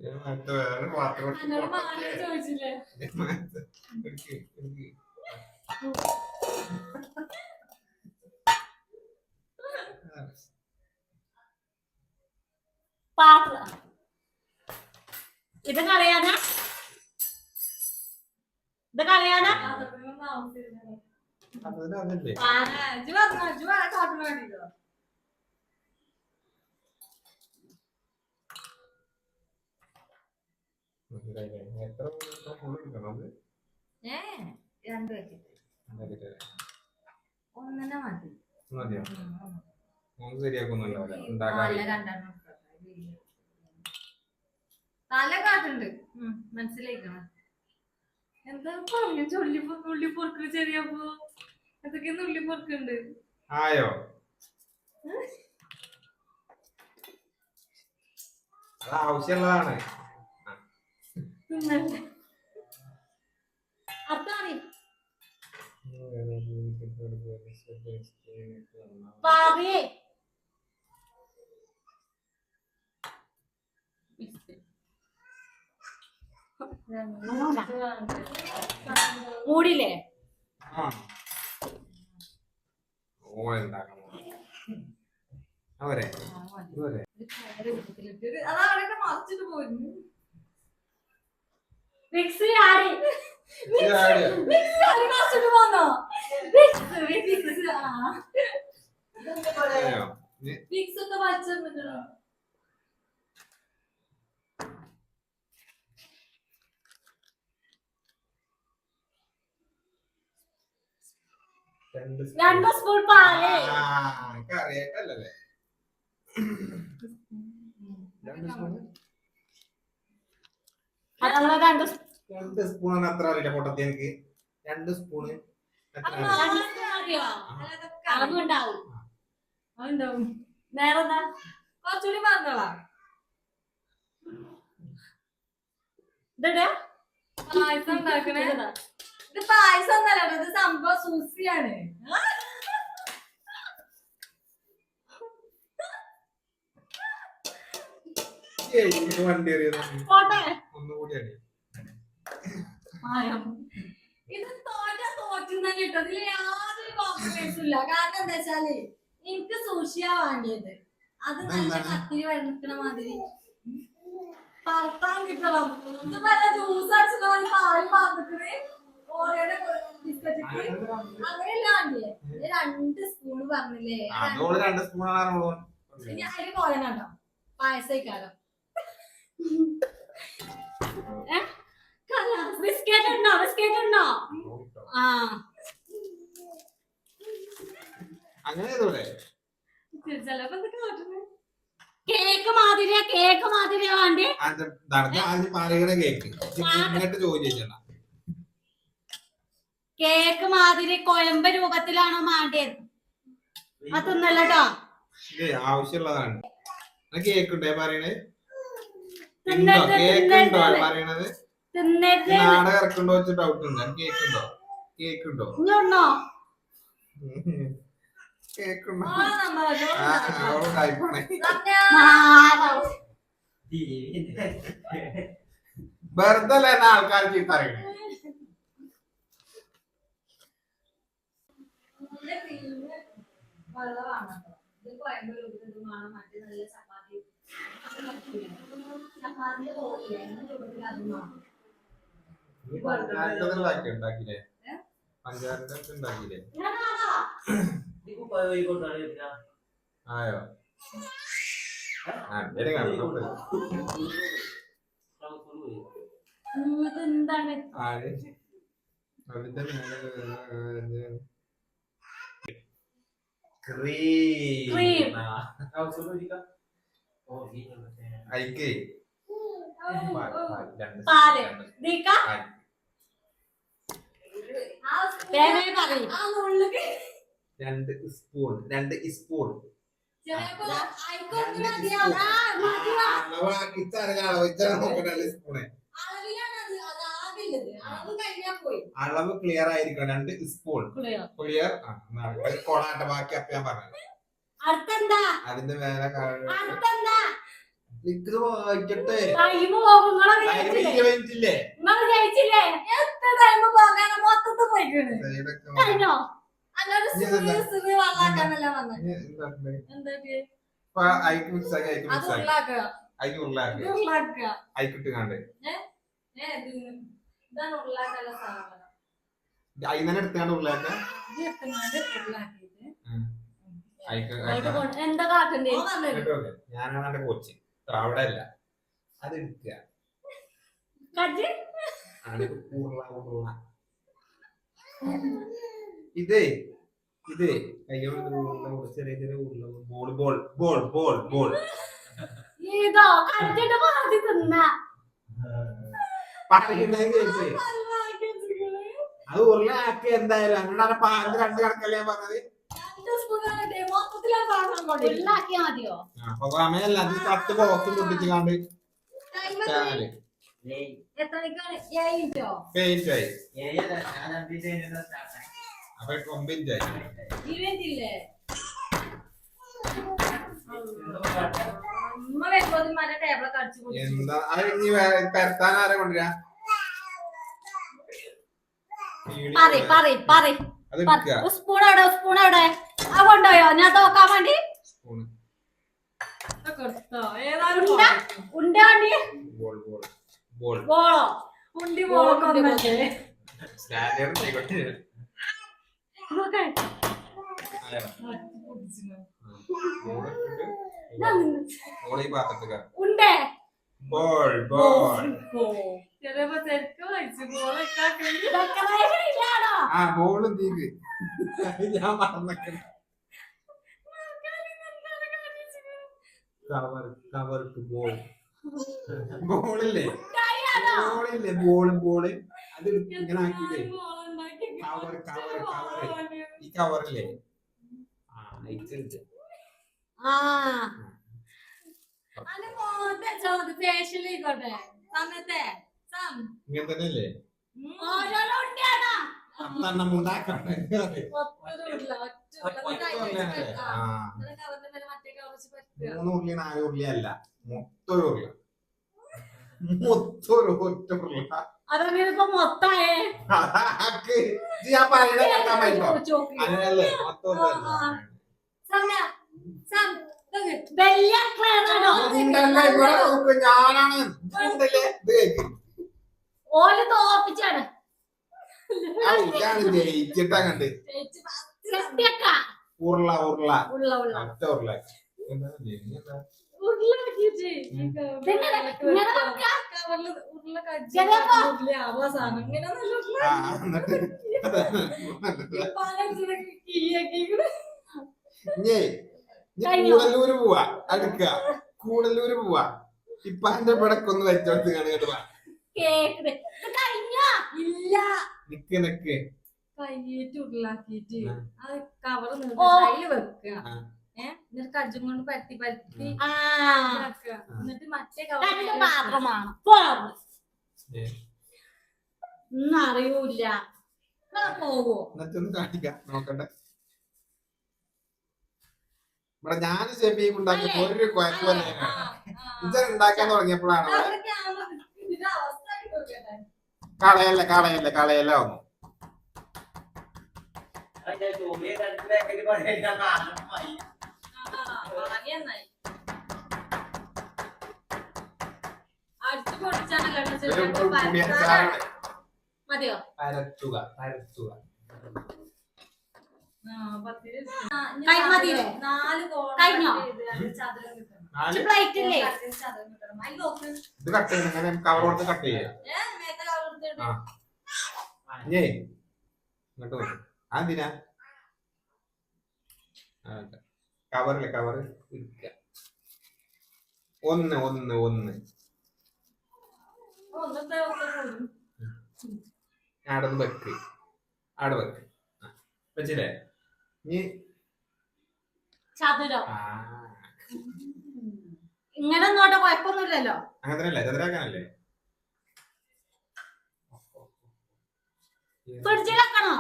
വേറെ പാത്രം എന്നോട് മാറി ചോദിച്ചില്ലേ പാത്രം ഇത് കളയാനാ ഇത് കളയാനാ അതല്ലേ കാട്ടിന് വേണ്ടിട്ടോ എത്ര ഫുൾ എടുക്കണം അത് 2 വെച്ചിട്ട് ഒന്നിനെ മതി മതിയോ നമുക്ക് ശരിയാക്കുന്നുണ്ടാവില്ല തല ഉണ്ടാക്കാൻ 2 തല കാട്ടുണ്ട് മനസ്സിലാക്കണം എന്താ പറഞ്ഞു നുള്ളി പൊറുക്ക് ചെറിയപ്പോ എന്തൊക്കെ നുള്ളി പൊറുക്കുണ്ട് ആയോ അത് ആവശ്യമുള്ളതാണ് അതാണ് പറയേ മൂടില്ലേ ഓ ഉണ്ടാക്കണം അവരെ ഇതുവരെ അതവിടെ മറിച്ചിട്ട് പോയിരുന്നു മിക്സി ആടി മറിച്ചിട്ട് പോന്നോ വിക്സ് ഒക്കെ വലിച്ചിട്ടുണ്ടോ രണ്ട് സ്പൂൺ പാല് അറിയാട്ടല്ലേ 2 സ്പൂൺ നമ്മളെ 2 സ്പൂണാണ് അത്ര അറിയില്ല പൊട്ടത്തി എനിക്ക് 2 സ്പൂണ് അറിയോ അതുണ്ടാവും അതുണ്ടാവും വേറെന്താ കുറച്ചുകൂടി പറഞ്ഞോളാ ഇതെടാ പായസം ഉണ്ടാക്കണേ ഇത് പായസം ഒന്നല്ല ഇത് സംഭവം സൂസിയാണ്. വണ്ടി എറിയുന്നു പോട്ടെ. ഒന്നുകൂടി അടി ഇത് തോറ്റുന്ന കിട്ടും. ഇതിൽ യാതൊരു കോംപ്രമൈസും ഇല്ല. കാരണം എന്താ വെച്ചാല് എനിക്ക് സൂക്ഷിയാ വേണ്ടിയത്. അത് നല്ല കത്തിരി വെളുക്കണ മാതിരി പറത്താൻ കിട്ടണം. ഇത് നല്ല ജ്യൂസ് അടിച്ചിട്ട് പാല് പാർന്നിട്ട് ഓരോ ബിസ്ക്കറ്റ് അങ്ങനെയല്ല വേണ്ടിയേ. 2 സ്പൂൺ പറഞ്ഞില്ലേ? അതോട് 2 സ്പൂണാണ് ഇനി അതിന് കോലനുണ്ടോ പായസക്കാലം ബിസ്ക്കറ്റ് ഉണ്ടോ? ബിസ്ക്കറ്റ് ഉണ്ടോ? ആ അങ്ങനെ ചെയ്തോടെ ചിലപ്പോ എന്തൊക്കെ കാട്ടുന്നത് കേക്ക് മാതിരിയാ വേണ്ടേ? പറയുന്ന കേക്ക് ഇങ്ങോട്ട് ചോദ്യം ചെയ്യണം. കേക്ക് മാതിരി കൊഴമ്പ് രൂപത്തിലാണോ വേണ്ടത്? അതൊന്നല്ലോ. ഇത് ആവശ്യമുള്ളതാണ്. കേക്ക് ഉണ്ടേ പറയണേ? തിന്നരുത്, കേക്ക് ഉണ്ടോ തിന്നരുത്. പറയണത്? തിന്നരുത്. നാടകം ഇറക്കുണ്ടോ വെച്ച് ഡൗട്ട് ഉണ്ട്. കേക്ക് ഉണ്ടോ? കേക്ക് ഉണ്ടോ? ഇഞ്ഞുണ്ടോ? കേക്ക് ഉണ്ടോ? നമ്മളോ അവള് ടൈപ്പാണ്. വെറുതെ അല്ലേ ആൾക്കാർ ചീത്ത അറിയണേ? വെള്ളമാണ് ഇത് കോയമ്പ് രൂപമാണ്. മറ്റേ നല്ല ചപ്പാത്തി ചപ്പാത്തിന്റെ തോന്നില്ലേ രൂപത്തിൽ അതുമാണ്. ഉണ്ടാക്കില്ലേ? പഞ്ചാരന്റെ ഉണ്ടാക്കില്ലേ? ആയോ? എന്താണ്? അതിന്റെ ക്രീം. അയക്കേ പാല്. ദീക്ക വേഗം പറയും. ആ നുള്ളിക്ക് 2 സ്പൂൺ 2 സ്പൂൺ ചിലപ്പോ അയക്കൊന്നും മതിയാവും. അളവിലാണ് അത് ആകില്ലത്. അളവ് കഴിഞ്ഞാ പോയി. അളവ് ക്ലിയർ ആയിരിക്കണം. 2 സ്പൂൺ ക്ലിയർ. ക്ലിയർ. കൊളാട്ട ബാക്കി അപ്പ ഞാൻ പറഞ്ഞു. അടുത്തെന്താ? അതിന്റെ മേലെ അടുത്തെന്താ? ഇത് വായിക്കട്ടെ. ടൈം പോകും. നിങ്ങള് കഴിഞ്ഞില്ലേ? ജയിച്ചില്ലേ? എത്ര ടൈം പോകാൻ മൊത്തത്തിൽ പോയിക്കണ്. കഴിഞ്ഞോ? അല്ലാതെ സുറി വെള്ളാക്കാന്നല്ല വന്നത്. എന്തൊക്കെ അയക്ക് മിക്സ് ആക്കി അയക്ക് അത് മിക്സ് ആക്കി ഉള്ളാക്കുക അയക്ക് ഉള്ളാക്കി ഉരുളാക്കുക. അയക്കിട്ട് കണ്ട് ഇതാണ് ഉരുളാക്കാനുള്ള സാധനം. അയിന്നെ എടുത്താണ്ട് ഉള്ളാക്ക ഇത് എത്തുന്നത് ഉരുളാക്കിയിട്ട് അയക്ക് എന്താ കാട്ടണ്ടേ? ഞാനാണ് എന്റെ കോച്ച്. അവിടെ അല്ല അത് എടുക്കുക. കജ്ജ് ഇതേ കയ്യോട് ചെറിയ ചെറിയ ഉരുള ball ball ball ball ball ഇതോ കജ്ജിന്റെ പാതി തിന്ന. അത് ഉരുളാക്കി എന്തായാലും അങ്ങനെ പാലിന് 2 കണക്കല്ലേ ഞാൻ പറഞ്ഞത്. 2 സ്പൂൺ മൊത്തത്തിലാ സാധനം കൊണ്ട് ഉള്ളാക്കിയാ മതിയോ? അപ്പൊ സമയല്ല അത് 10 ബോക്സ് പൊട്ടിച്ച് കാണ്ട് എത്ര മണിക്കാണ്? 7 മിനിറ്റോ? പെയിന്റ് ആയി. അപ്പൊ 9 മിനിറ്റ് ആയി. 20 മിനിറ്റ് ഇല്ലേ? അമ്മ വരുമ്പോ മറ്റേ ടേബിളൊക്കെ അടിച്ചു കൊടുത്തു. എന്താ അത് ഇനി പരത്താൻ ആരെ കൊണ്ടുവരാ? അത് എടുക്കുക. സ്പൂൺ എവിടെ? ആ കൊണ്ടോയോ? ഞാൻ തോക്കാൻ വേണ്ടി സ്പൂണ് ഏതായാലും ഉണ്ട വേണ്ടി ബോൾ ബോൾ ബോൾ ബോളോ? ഉണ്ടി പോകണ്ടേ? സ്റ്റാൻഡേർഡ് ആയിക്കോട്ടെ. നോക്കേ. ബോൾ ഈ പാത്രത്തില് ഉണ്ടേ? ബോൾ ബോൾ ചിലപ്പോ ശരിക്കും കഴിച്ചു പോലൊക്കെ ഡെക്കറേഷൻ ഇല്ലാണോ? ആ ബോളും തീക്ക് ഞാൻ മറന്നേക്കണ. കവർ കവർ ബോൾ ബോളില്ലേ ബോള് അത് ഇങ്ങനെ ആക്കിയില്ലേ കവർ കവർ കവർ ഈ കവറില്ലേ അയച്ചിട്ട് ആ ഫേഷ്യൽ ആയിക്കോട്ടെ സമയത്തെ ഇങ്ങനെ തന്നെയല്ലേ? ഓരോരോ ഉണ്ടിയാണോ? അന്നെണ്ണം ഉണ്ടാക്കണ്ടേ ഒറ്റൊരു ഉരുള, ഒറ്റ ഉരുള. എന്നിട്ട് അതിലേക്ക് വെക്കാം. എന്നിട്ട് കവറിന്റെ മേലെ മറ്റേ കവർ വെച്ച് പരത്തുക. 3 ഉരുളി 4 ഉരുളി അല്ല മൊത്തൊരു ഉരുള മൊത്തൊരു ഒറ്റ ഉരുള അതങ്ങനെ ഇപ്പൊ മൊത്തായേ അതാക്ക് ഞാൻ പറയണേ കേട്ടാ പറ്റോ അങ്ങനെയല്ലേ മൊത്തം സമയ സം ഇതങ്ങ്. വലിയ ക്ലാണോ ഞാനാണ് ഉണ്ടല്ലേ ഇത് കേക്ക് ഓല് തോപ്പിച്ചാണ് ഇതാണ് ജയിച്ചിട്ടാ കണ്ട് ചേച്ചി പത്ത് കെട്ടിയക്ക ഉരുള ഉരുള ഉള്ള ഉള്ള ഒറ്റ ഉരുള എന്താ എന്താ ഉരുളാക്കിയിട്ട് ഈ ഇതെങ്ങനെ? ഇങ്ങനെ വെക്കാ? കവറില് ഉരുള കജ്ജി ചെറിയപ്പോ? ഉരുളയാവുക സാധനം. ഇങ്ങനെ നല്ല ഉരുള. എന്നിട്ട് ഈ പാലത്തിന് കീഴാക്കിക്കണ്. കഴിഞ്ഞോ? കൂടല്ലൂര് പോവാ അടുക്ക കൂടല്ലൂര് പോവാ ഇപ്പാന്റെ ഇവിടക്കൊന്ന് വെച്ചോടുത്ത് കേട്ട് കേക്ക് ഇത് കഴിഞ്ഞോ? ഇല്ല. നിക്ക് നിക്ക് കയ്യേറ്റ് ഉരുളാക്കിയിട്ട് ആ. അത് കവർ ഓ. കയ്യില് വെക്കുക. ആ. എന്നിട്ട് കജ്ജും കൊണ്ട് പരത്തി പരത്തി ആ ഇതാക്കുക. എന്നിട്ട് മറ്റേ രണ്ട് കവർ പാത്രമാണ് പോവും. ഏ, ഒന്നും അറിയൂല പോവോ? എന്നിട്ട് ഒന്ന് കാണിക്കാം നോക്കട്ടെ ഇവിടെ ഞാൻ ഷെഫീക്ക് ഉണ്ടാക്കിയപ്പോ ഒരു കുഴപ്പമില്ല ഇത് ഉണ്ടാക്കാൻ തുടങ്ങിയപ്പോഴാണ് അവിടെ ഇതിന്റെ അവസ്ഥ ആക്കി നോക്കട്ടെ. കളയല്ല കളയല്ല കളയല്ല ഒന്നും ഭാഗ്യം നന്നായി. അടിച്ചു പൊടിച്ചാണല്ലോ ഒരു ചെറിയ പുളിയ സാറാണ് മതിയോ? പരത്തുക പരത്തുക മതിയില്ലേ? 4 കോൺ കഴിഞ്ഞോ? ചതുരം കിട്ടണം. നാല് പ്ലേറ്റ് ഇല്ലേ? ചതുരം കിട്ടണം. അതിൽ നോക്ക്. ഇത് കട്ട് ചെയ്യണം ഇങ്ങനെ കവർ കൊടുത്ത് കട്ട് ചെയ്യാം മേത്തെ കവർ എടുത്തിട്ട് ആ ഇങ്ങേ ഇങ്ങോട്ട് വരും അതെന്തിനാ കവറില്ലേ കവർ ഇരിക്ക ഒന്ന് ഒന്ന് ഒന്ന് ഒന്നത്തെ കൂടും. ആടൊന്ന് വെക്ക് ആട് വെക്ക് വെച്ചില്ലേ നീ ചതുരം ആ ഇങ്ങനെ ഒന്നോട്ടെ കുഴപ്പമൊന്നുമില്ലല്ലോ. അങ്ങനെ തന്നെയല്ലേ ചതുരാക്കാനല്ലേ ഫ്രിഡ്ജിൽ വെക്കണോ?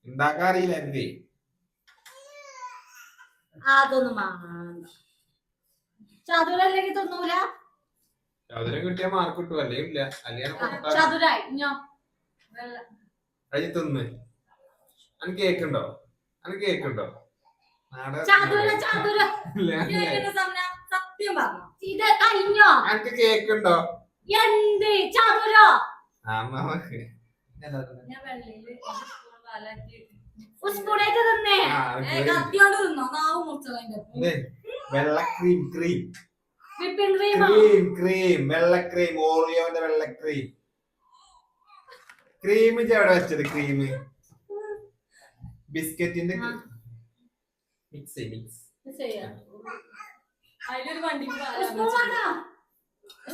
ഉണ്ടാക്കാൻ അറിയില്ല എന്തേ അതൊന്നും വേണ്ട. ചതുരം അല്ലെങ്കിൽ തിന്നൂല. ചതുരം കിട്ടിയാൽ മാർക്ക് കിട്ടും അല്ലെങ്കിൽ ഇല്ല അല്ലെങ്കിൽ ചതുരായി ഇഞ്ഞോ അഴി തിന്ന് അനക്ക് കേക്കുണ്ടോ അനക്ക് കേക്കുണ്ടോ ചതുരം ചതുരം കേൾക്കുന്ന സമയം സത്യം പറഞ്ഞു. ഇത് കഴിഞ്ഞോ? അനക്ക് കേക്കുണ്ടോ എന്ത് ചതുരോ? നമുക്ക് ഞാൻ വെള്ളയില് സ്പൂൺ പാലാക്കി സ്പൂണായിട്ട് തിന്നേ. കത്തിയോണ്ട് തിന്നോ? നാവ് മുറിച്ചതിന്റെ വെള്ള ക്രീം ക്രീം വിപ്പിംഗ് ക്രീമോ? ക്രീം ക്രീം വെള്ള ക്രീം ഓറിയോന്റെ വെള്ള ക്രീം ക്രീം എവിടെ വെച്ചത് ക്രീം ബിസ്ക്കറ്റിന്റെ മിക്സ് മിക്സ് ചെയ്യാം. അതിലൊരു വണ്ടിക്ക് സ്പൂൺ വേണോ?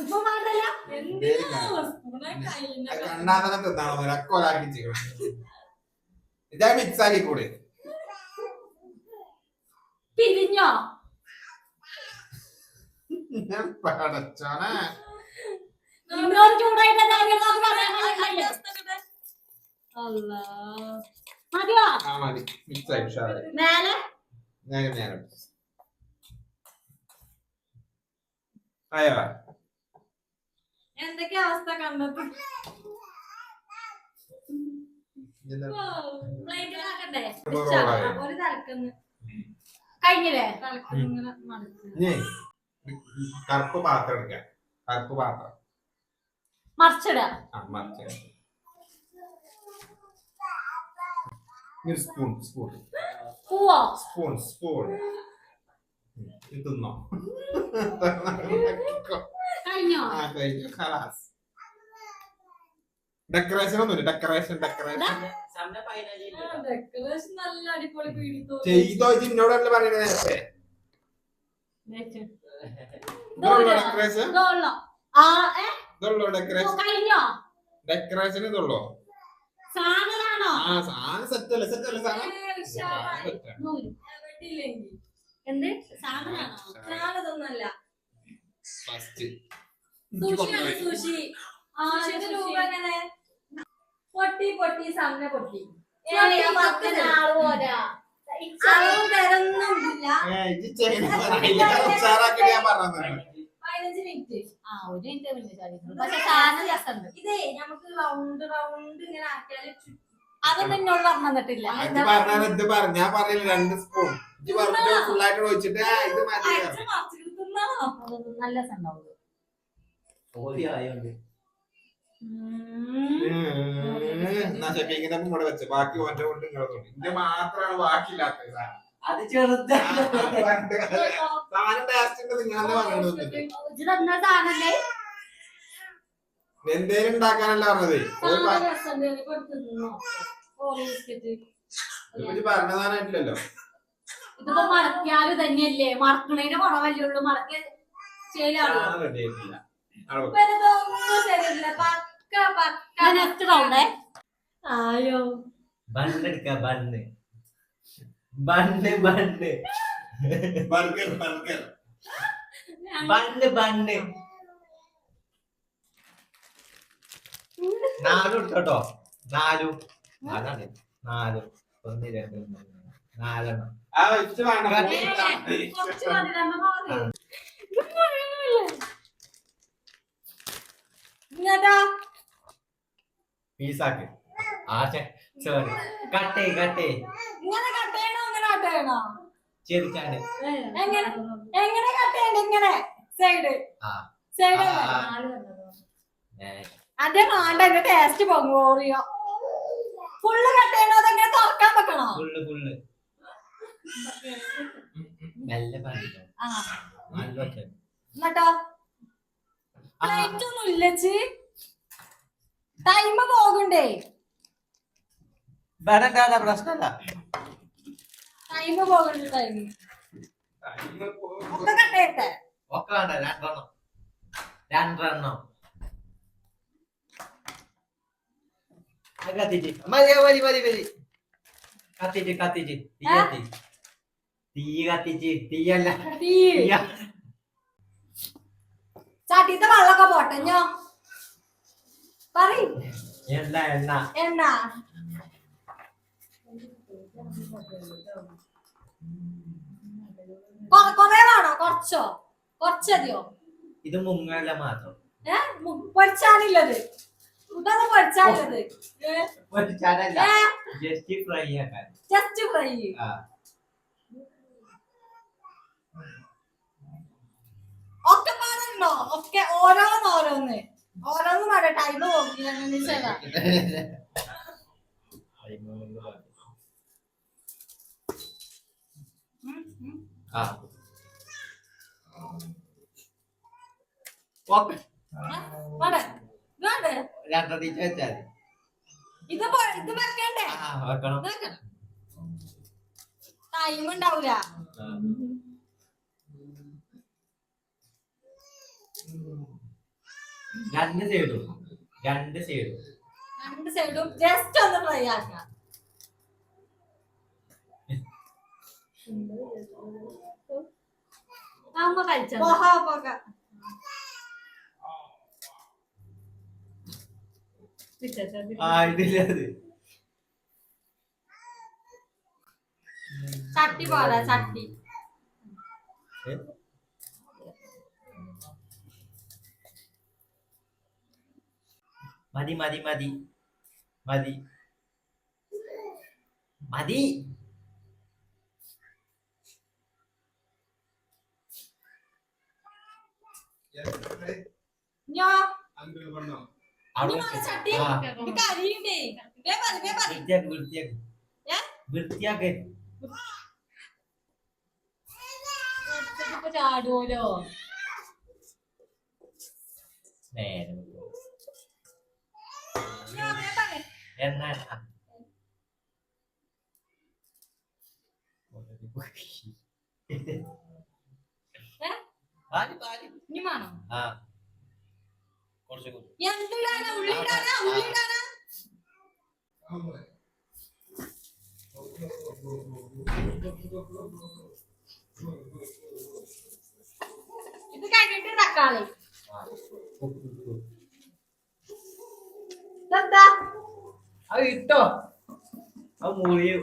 സ്പൂൺ വേണ്ടല്ലോ. എന്തിനാ സ്പൂണെ കയ്യിന്റെ കണ്ണാതനെ തിന്നാണോ അക്കൊലാക്കി ചെയ്യണം ഇതാ മിക്സ് ആക്കി കൂടെ പിരിഞ്ഞോ? ഞാൻ പടച്ചോനെ ഇന്നൊരു ചൂടായിട്ട് മതിയോ? ആ മതി മിക്സ് ആയി ഉഷാറായി മേലെ ഞാൻ നേരം ആയോ എന്തൊക്കെ അവസ്ഥ കണ്ടത്? പ്ലേറ്റിലാക്കണ്ടേ? ഒരു തലക്കന്ന് കഴിഞ്ഞില്ലേ? തലക്കന്ന് ഇങ്ങനെ മടക്കുക. ഇനി കറുപ്പ് പാത്രം എടുക്കാം കറുപ്പ് പാത്രം മറിച്ചിടുക. ആ മറിച്ച് സ്പൂൺ സ്പൂൺ പൂവോ? സ്പൂൺ സ്പൂൺ ഇത് തിന്നോ കഴിഞ്ഞോ? ആ കഴിഞ്ഞു ഖലാസ് ഡെക്കറേഷൻ ഒന്നുമില്ല ഡെക്കറേഷൻ ഡെക്കറേഷൻ ഡെക്കറേഷൻ നല്ല അടിപൊളി പീടി ചെയ്തോ ഇത് എന്നോടല്ലേ പറയുന്നത് നേരത്തെ ഇതുള്ളൂ ഡെക്കറേഷൻ ഇതുള്ളോ? ആ ഇതുള്ളൂ ഡെക്കറേഷൻ കഴിഞ്ഞോ? ഡെക്കറേഷൻ ഇതുള്ളൂ സാധനാണോ? ആ സാധനം സെറ്റല്ലേ സെറ്റല്ലേ സാധനം വെട്ടിയില്ലെങ്കിൽ എന്ത് സാധനാണോ? ഞാനതൊന്നല്ല ഫസ്റ്റ് സുഷിയാണ് സുഷി. സുഷിയുടെ രൂപ എങ്ങനെ പൊട്ടി പൊട്ടി സമയ പൊട്ടി ആള് പോരാ അളവും തരൊന്നും ഇല്ല. 15 മിനിറ്റ്. ഒരു മിനിറ്റ് മുന്നേ ചാടിയിട്ടുള്ളൂ. പക്ഷെ സാധനം രസമുണ്ട്. ഇതേ നമുക്ക് റൗണ്ട് റൗണ്ട് ഇങ്ങനെ ആക്കിയാല് അതൊന്നും എന്നോട് പറഞ്ഞു തന്നിട്ടില്ല. ഞാൻ പറഞ്ഞില്ല 2 സ്പൂൺ ഫുള്ളായിട്ട് ഒഴിച്ചിട്ട് ഇത് മതി. അതൊന്നും നല്ല രസമുണ്ടാവും. കൂടെ വെച്ച ബാക്കി ഓന്റെ കൊണ്ട് ഇന്റെ മാത്രമാണ് ബാക്കിയില്ലാത്തത്. അത് ചെറുതാണ്. സാധനം ടേസ്റ്റ് ഉണ്ട്. നിങ്ങളെന്താ പറഞ്ഞത്? ഇത് തന്ന സാധനല്ലേ എന്തേലും ഉണ്ടാക്കാനല്ല പറഞ്ഞത്. പറഞ്ഞ സാധനമായിട്ടില്ലല്ലോ. ഇതിപ്പോ മറക്കാലും തന്നെയല്ലേ, മറക്കണേന് കുറവല്ലേ ഉള്ളൂ. മറക്ക ശരിയാണ്. റെഡി ആയിട്ടില്ല. നെക്സ്റ്റ് റൗണ്ടേ. ആയോ ബണ്ണെടുക്ക bun bun bun burger burger bun bun 4 എടുത്തോട്ടോ. 4 അതാണ് 4 1 2 3 4 ആ വെച്ച് വേണം. കുറച്ച് മധുരം മാറി. ഇങ്ങനോ പീസാക്ക്. സോറി കട്ടേ കട്ടേ ഇങ്ങനെ കട്ട് ചെയ്യണോ ഇങ്ങനെ കട്ട് ചെയ്യണോ? ചെറുച്ചാണ്. എങ്ങനെ എങ്ങനെ കട്ട് ചെയ്യണ്ട? ഇങ്ങനെ സൈഡ് ആ സൈഡ് അതേ വേണ്ട. എന്റെ ടേസ്റ്റ് പൊങ്ങോറിയോ. ഫുള്ള് കട്ട് ചെയ്യണോ? അതെങ്ങനെ തുറക്കാൻ വെക്കണോ? ഫുള്ള് ഫുള്ള് നല്ല പറഞ്ഞു. നല്ല എന്നിട്ടോ പ്ലേറ്റ് ഒന്നും ഇല്ലച്ച്. ടൈം പോകണ്ടേ? വേണ്ട പ്രശ്നമല്ല. ടൈം പോകണ്ട. ടൈം ഒക്കെ കട്ട് ചെയ്യട്ടെ. ഒക്കെ വേണ്ട. 2 കത്തിച്ച് മതി മതി മതി മതി. കത്തിച്ച് കത്തിച്ച് തീ കത്തി. തീ കത്തിച്ച് തീയല്ല തീ ചട്ടിത്തെ വെള്ളമൊക്കെ പോട്ടെഞ്ഞോ പറയ്. എണ്ണ എണ്ണ എണ്ണ കൊറേ വേണോ? കുറച്ചോ? കുറച്ചതിയോ? ഇത് മുങ്ങല്ല മാത്രം. പൊരിച്ചാനില്ലത്. ഇതൊന്നും പൊരിച്ചാനില്ലത്. പൊരിച്ചാനല്ല, ജസ്റ്റ് ഫ്രൈ ആക്കാൻ. Just fry. ഒക്കെ പാടുണ്ടോ? ഒക്കെ ഓരോന്ന് ഓരോന്ന് വേണ്ട. ടൈം നോക്കില്ല. രണ്ടീച്ച് വെച്ചാൽ ഇത് വെക്കണ്ടേ? വെക്കണം. ടൈം ഉണ്ടാവൂല. രണ്ട് സൈഡും ജസ്റ്റ് ഒന്ന് ഫ്രൈ ആക്കാം. കഴിച്ചോ? ഇതില്ലത് ചട്ടി പോരാ. ചട്ടി മതി മതി മതി മതി മതി. ചട്ടി കരിയുണ്ടേ. വൃത്തിയാക്ക്. ചാടുവല്ലോ. നേരം എണ്ണ കുറച്ച് എന്തിടാനാ? ഉള്ളിടാനാ? ഇത് കഴിഞ്ഞിട്ട് തക്കാളി. എന്താ അത് ഇട്ടോ അത് മൂളിയും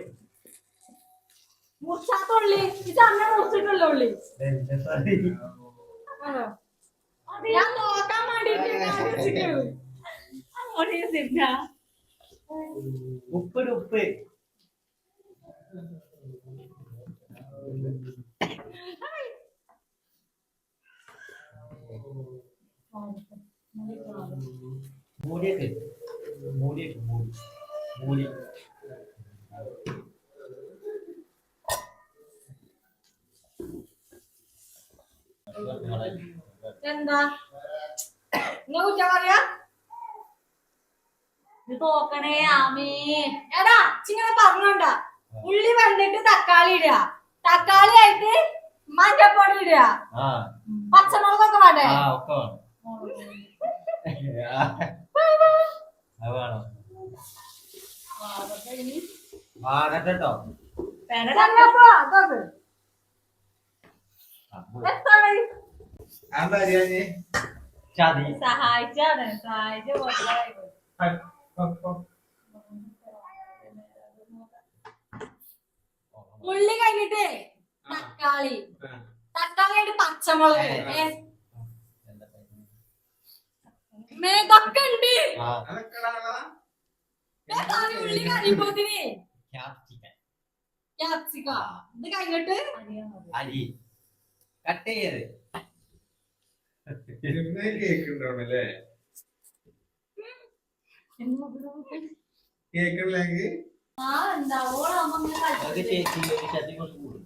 മുറിച്ചാത്ത ഉള്ളി ഇത് അമ്മ മുറിച്ചിട്ടുള്ള ഉള്ളി ആണോ? ഞാൻ നോക്കാൻ വേണ്ടിട്ട് ഉപ്പിട് ഉപ്പ് മൂടിയൊക്കെ മൂടിയൊക്കെ മൂടി മൂടി എന്താ നിങ്ങൾ കുറ്റം പറയാ ഇത് നോക്കണേ ആമേ. എടാ ചിങ്ങനെ പറഞ്ഞോണ്ട ഉള്ളി വന്നിട്ട് തക്കാളി ഇടുക തക്കാളി ആയിട്ട് മഞ്ഞപ്പൊടി ഇടുക ആ പച്ചമുളകൊക്കെ വേണ്ടേ ആ ഒക്കെ വേണം അത് വേണം വാടട്ടോ കറിവേപ്പില, അതൊക്കെ. എത്താണ്? എന്താ അറിയാഞ്ഞേ ചതി സഹായിച്ചാണ് സഹായിച്ച ഉള്ളി കഴിഞ്ഞിട്ട് തക്കാളി തക്കാളി ആയിട്ട് പച്ചമുളക് മേതൊക്കെ ഉണ്ട് ആ ഉള്ളി കഴിയുമ്പോത്തിന് ക്യാപ്സിക്കൻ ക്യാപ്സിക്കം ഇത് കഴിഞ്ഞിട്ട് അരി കട്ട് ചെയ്ത് കേക്ക് ഉണ്ടാവണല്ലേ കേക്ക് ഉണ്ടെങ്കിൽ ആ എന്താ ഓളാകുമ്പോ ഇങ്ങനെ അത് കളിച്ചിട്ട് ചേച്ചി ഒരു ചതി കൊണ്ട് കൂടും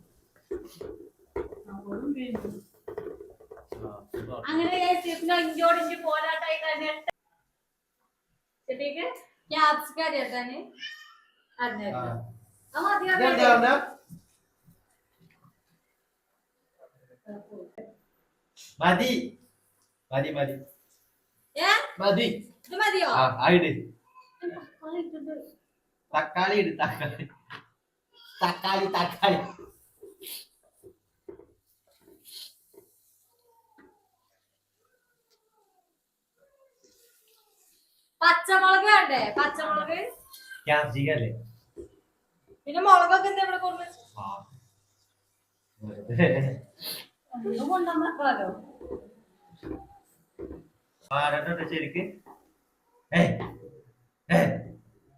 അങ്ങനെ ഇഞ്ചോടിഞ്ച് പോരാട്ടായി തന്നെ ചെട്ടിക്ക് ക്യാപ്സിക്കം അറിയാത്താന് അതെ അത് മതി ഇതെന്താ മതി മതി മതി ഏ മതി ഇത് മതിയോ ആ ആയിട് തക്കാളി ഇട് തക്കാളി തക്കാളി തക്കാളി പച്ചമുളക് വേണ്ടേ പച്ചമുളക് ക്യാപ്സിക്കൻ അല്ലേ പിന്നെ മുളകൊക്കെ എന്താ ഇവിടെ കൊണ്ടു ആ ഒന്നും കൊണ്ടുവന്നോ വാടട്ടെ ശരിക്ക്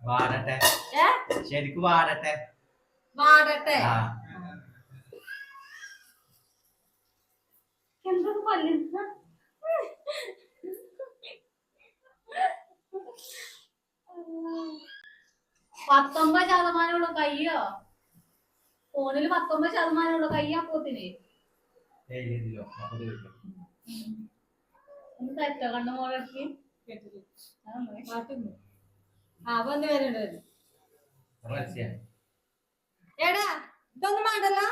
വാടട്ടെ ഏ ശരിക്ക് വാടട്ടെ വാടട്ടെ ആ എന്താ പല്ലുന്ന 19% കയ്യോ ഫോണില് 19% കയ്യാ പോത്തിന് ഇതിലോ അപ്പൊ ഒന്ന് തെറ്റോ കണ്ണു മോളി ആ വന്ന് വരുന്നുണ്ട് എടാ ഇതൊന്നും വേണ്ടല്ലോ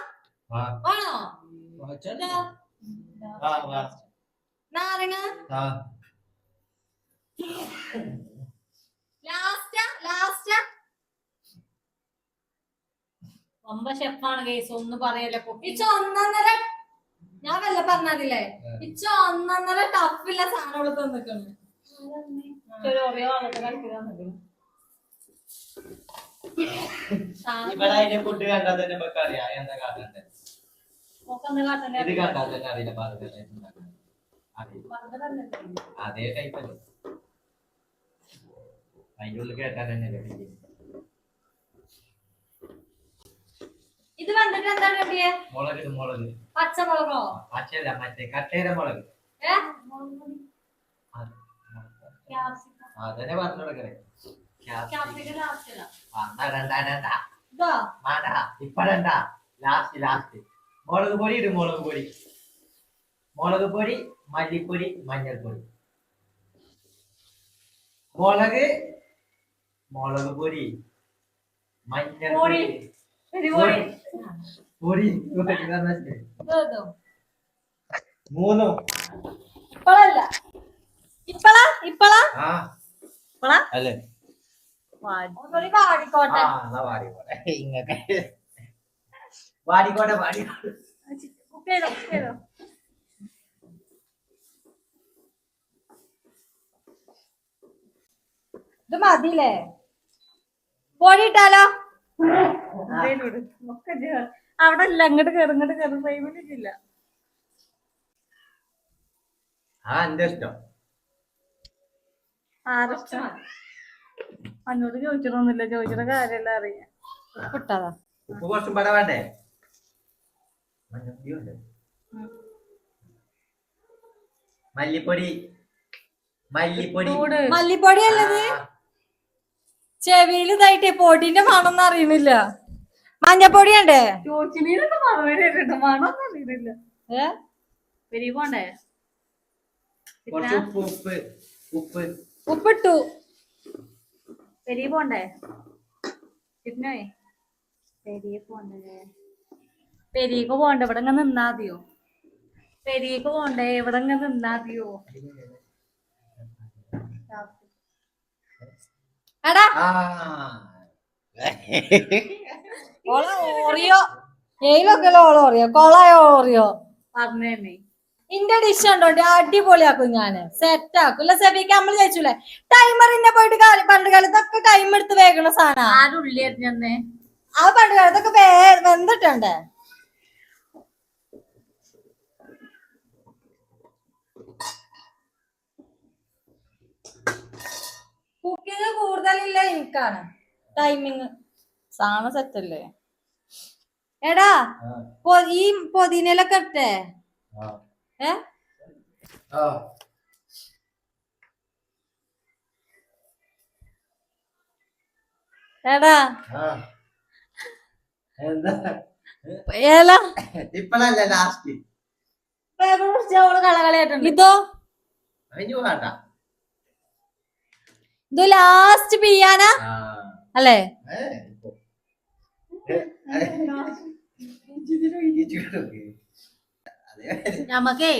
ആണോ നാരങ്ങ ലാസ്റ്റ് ഒമ്പ ഷെഫാണ് കേസ് ഒന്ന് പറയല്ലേ ഇച്ച ഒന്നൊന്നര ഞാൻ വല്ല പറഞ്ഞതില്ലേ ഇച്ച ഒന്നൊന്നര ടഫില്ല സാധനങ്ങൾ തന്നിട്ടുണ്ട് ഇവിടെ അതിനെ ഫുഡ് കണ്ടാൽ തന്നെ നമുക്ക് അറിയാം എന്താ കാട്ടണ്ടേ ഇത് കണ്ടാൽ തന്നെ അറിയില്ല അതേ ടൈപ്പ് അല്ലേ അതിന്റെ ഉള്ളിൽ കേട്ടാൽ തന്നെ ഇത് വന്നിട്ട് എന്താ വേണ്ടിയേ മുളക് മുളക് പച്ചമുളകോ പച്ചല്ല മറ്റേ കട്ടേര മുളക് ഏ അതന്നെ പറഞ്ഞു കൊടുക്കണേ ഇതോ ഇപ്പഴണ്ട ലാസ്റ്റ് മുളക് പൊടി ഇടും മുളക് പൊടി മല്ലിപ്പൊടി മഞ്ഞൾപ്പൊടി മുളക് പൊടി മഞ്ഞൾപ്പൊടി പൊടി മൂന്നും ഇപ്പളല്ല ഇപ്പളാ ആ അല്ലേ ഒന്നുകൂടി വാടിക്കോട്ടെ വാടിക്കോട്ടെ കുക്ക് ചെയ്തോ ഇത് മതിയില്ലേ പൊടി ഇട്ടാലോ അവിടെ ഇല്ല അങ്ങോട്ട് കയറി ഫൈമിലില്ല എന്റെ ഇഷ്ടം ആരിഷ്ടം അന്നോട് ചോദിച്ചിട്ടൊന്നുമില്ല ചോദിച്ചിട്ട് കാര്യമല്ല അറിയാം കിട്ടാതാ ഉപ്പ് കുറച്ചും പട വേണ്ടേ മഞ്ഞപ്പൊടി വേണ്ടേ മല്ലിപ്പൊടി മല്ലിപ്പൊടി അല്ലത് ചെവിയിൽ ഇതായിട്ട് പൊടിന്റെ മണൊന്നും അറിയുന്നില്ല മഞ്ഞപ്പൊടി ഉണ്ടേ മണൊന്നും അറിയുന്നില്ല പെരി പോണ്ടേ കുറച്ച് ഉപ്പ് ഉപ്പ് ഉപ്പിട്ടു പെരി പോണ്ടേ കിട്ടണേ പെരീക്ക് പോണ്ടേ ഇവിടെ ഇങ്ങനെ നിന്നാതിയോ പെരീക്ക് പോണ്ടേ ഇവിടെ ഇങ്ങനെ നിന്നാതിയോ എടാ ഓളെ ഓറിയോ ഏയിലൊക്കെ ഓളെ ഓറിയോ കൊളായോ ഓറിയോ പറഞ്ഞേ ഇന്റെ ഡിഷ് ഉണ്ടോ അടിപൊളിയാക്കും ഞാന് സെറ്റ് ആക്കും ഇല്ല സെബിക്ക് നമ്മൾ ചോദിച്ചൂലേ ടൈമറിന്റെ പോയിട്ട് പണ്ട് കാലത്തൊക്കെ ടൈം എടുത്ത് വേഗണ സാധനം ആരുള്ളി അരിഞ്ഞേ ആ പണ്ട് കാലത്തൊക്കെ വെന്തിട്ടുണ്ടേ കുക്കിങ് കൂടുതലില്ല എനിക്കാണ് ടൈമിങ് സാധനം സെറ്റല്ലേ എടാ ഈ പൊതിനയിലൊക്കെ ഇട്ടേ എടാ ഇപ്പഴല്ലേ ലാസ്റ്റ് കളകളായിട്ടുണ്ട് ഇതോ ഇത് ലാസ്റ്റ് പിയ്യാനാ അല്ലേ നമുക്കേ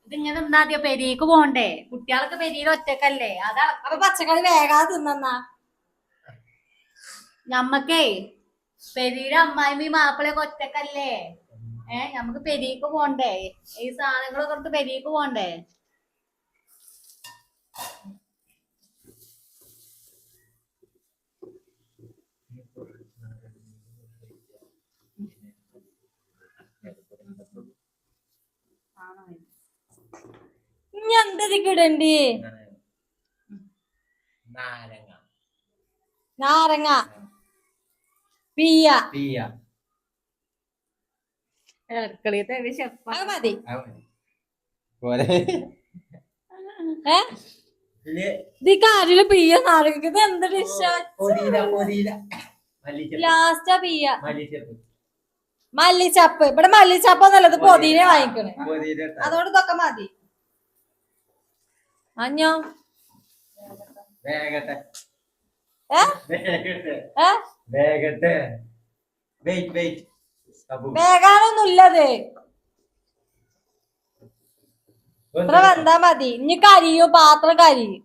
ഇതിങ്ങനെ എന്താ പെരീക്ക് പോണ്ടേ കുട്ടികളൊക്കെ പെരിയിൽ ഒറ്റക്കല്ലേ അതാ അപ്പൊ പച്ചക്കറി വേഗാതെ തിന്നാ ഞമ്മക്കേ പെരിയുടെ അമ്മായിമ്മയും മാപ്പിളയൊക്കെ ഒറ്റക്കല്ലേ നമുക്ക് പെരീക്ക് പോണ്ടേ ഈ സാധനങ്ങളൊക്കെ എടുത്ത് പെരീക്ക് പോണ്ടേ ഇനി എന്തിടണ്ടി നാരങ്ങ പിയ്യ അടുക്കളത്തെ അത് മതി ഇത് കാര്യത്തില് പിയ്യ നാരങ്ങ ഇത് എന്ത് ഡിഷാ ലാസ്റ്റാ പിയ്യ മല്ലിച്ചപ്പ് ഇവിടെ മല്ലിച്ചപ്പ് നല്ലത് പൊതിനെ വാങ്ങിക്കണേ അതോട് ഇതൊക്കെ മതി അഞ്ഞോ വേഗാനൊന്നുമില്ലത് ഇത്ര വെന്താ മതി ഇനി കരിയോ പാത്രം കരിയും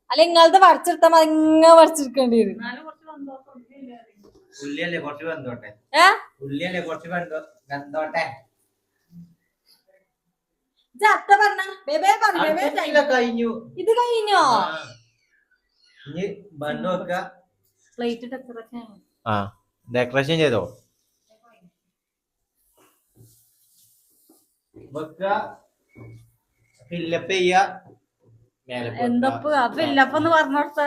അല്ല ഇങ്ങളത് വടിച്ചെടുത്താ മതി ഇങ്ങനെ വടിച്ചെടുക്കേണ്ടി വരും ഉള്ളിയല്ലേ കുറച്ച് വെന്തോട്ടെ ഉള്ളിയല്ലേ കുറച്ച് വെന്തോട്ടെ കഴിഞ്ഞു ഇത് കഴിഞ്ഞോ ഇനി ബണ്ണ് വെക്ക പ്ലേറ്റ് ഡെക്കറേഷൻ ഡെക്കറേഷൻ ചെയ്തോ വെക്ക ഫില്ലപ്പ് ചെയ്യ എന്തപ്പ് ഫില്ലപ്പെന്ന് പറഞ്ഞോടുത്ത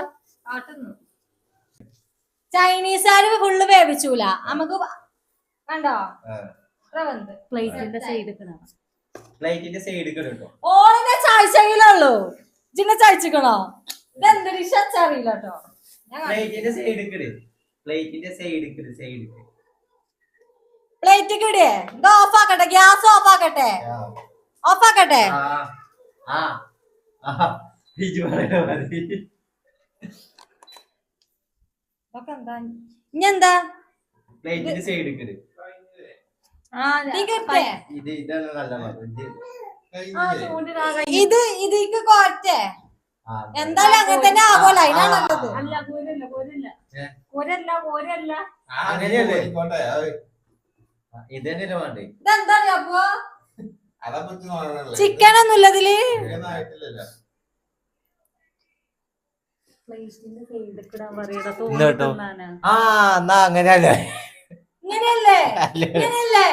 ചൈനീസുകാര് ഫുള്ള് വേവിച്ചൂല നമുക്ക് കണ്ടോ പ്ലേറ്റിന്റെ സൈഡ് പ്ലേറ്റിന്റെ സൈഡ് കിട്ടോ ഓളിനെ ചായച്ചെങ്കിലുള്ളൂ ജിന്നെ ചായച്ചിക്കണോ ഇതെന്ത് ഡിഷ് അറിയില്ല കേട്ടോ പ്ലേറ്റിന്റെ സൈഡ് കിട് പ്ലേറ്റിന്റെ സൈഡ് പ്ലേറ്റ് കിടേ ഇത് ഓഫ് ആക്കട്ടെ ഗ്യാസ് ഓഫ് ആക്കട്ടെ ഓഫ് ആക്കട്ടെ ഇനി എന്താ പ്ലേറ്റിന്റെ സൈഡ് കിട് ഇത് ഇതിക്ക് കോറ്റേ എന്തായാലും അങ്ങനെ തന്നെ ആകോല അതിനാണ് നല്ലത് അങ്ങനെയല്ലേ ഇതന്നെ വേണ്ടേ ഇതെന്താ അപ്പൊ ചിക്കൻ ഒന്നുമില്ല ഇതില് ഇന്നോട്ടോ ആ എന്നാ അങ്ങനെയല്ലേ ഇങ്ങനെയല്ലേ ഇങ്ങനെയല്ലേ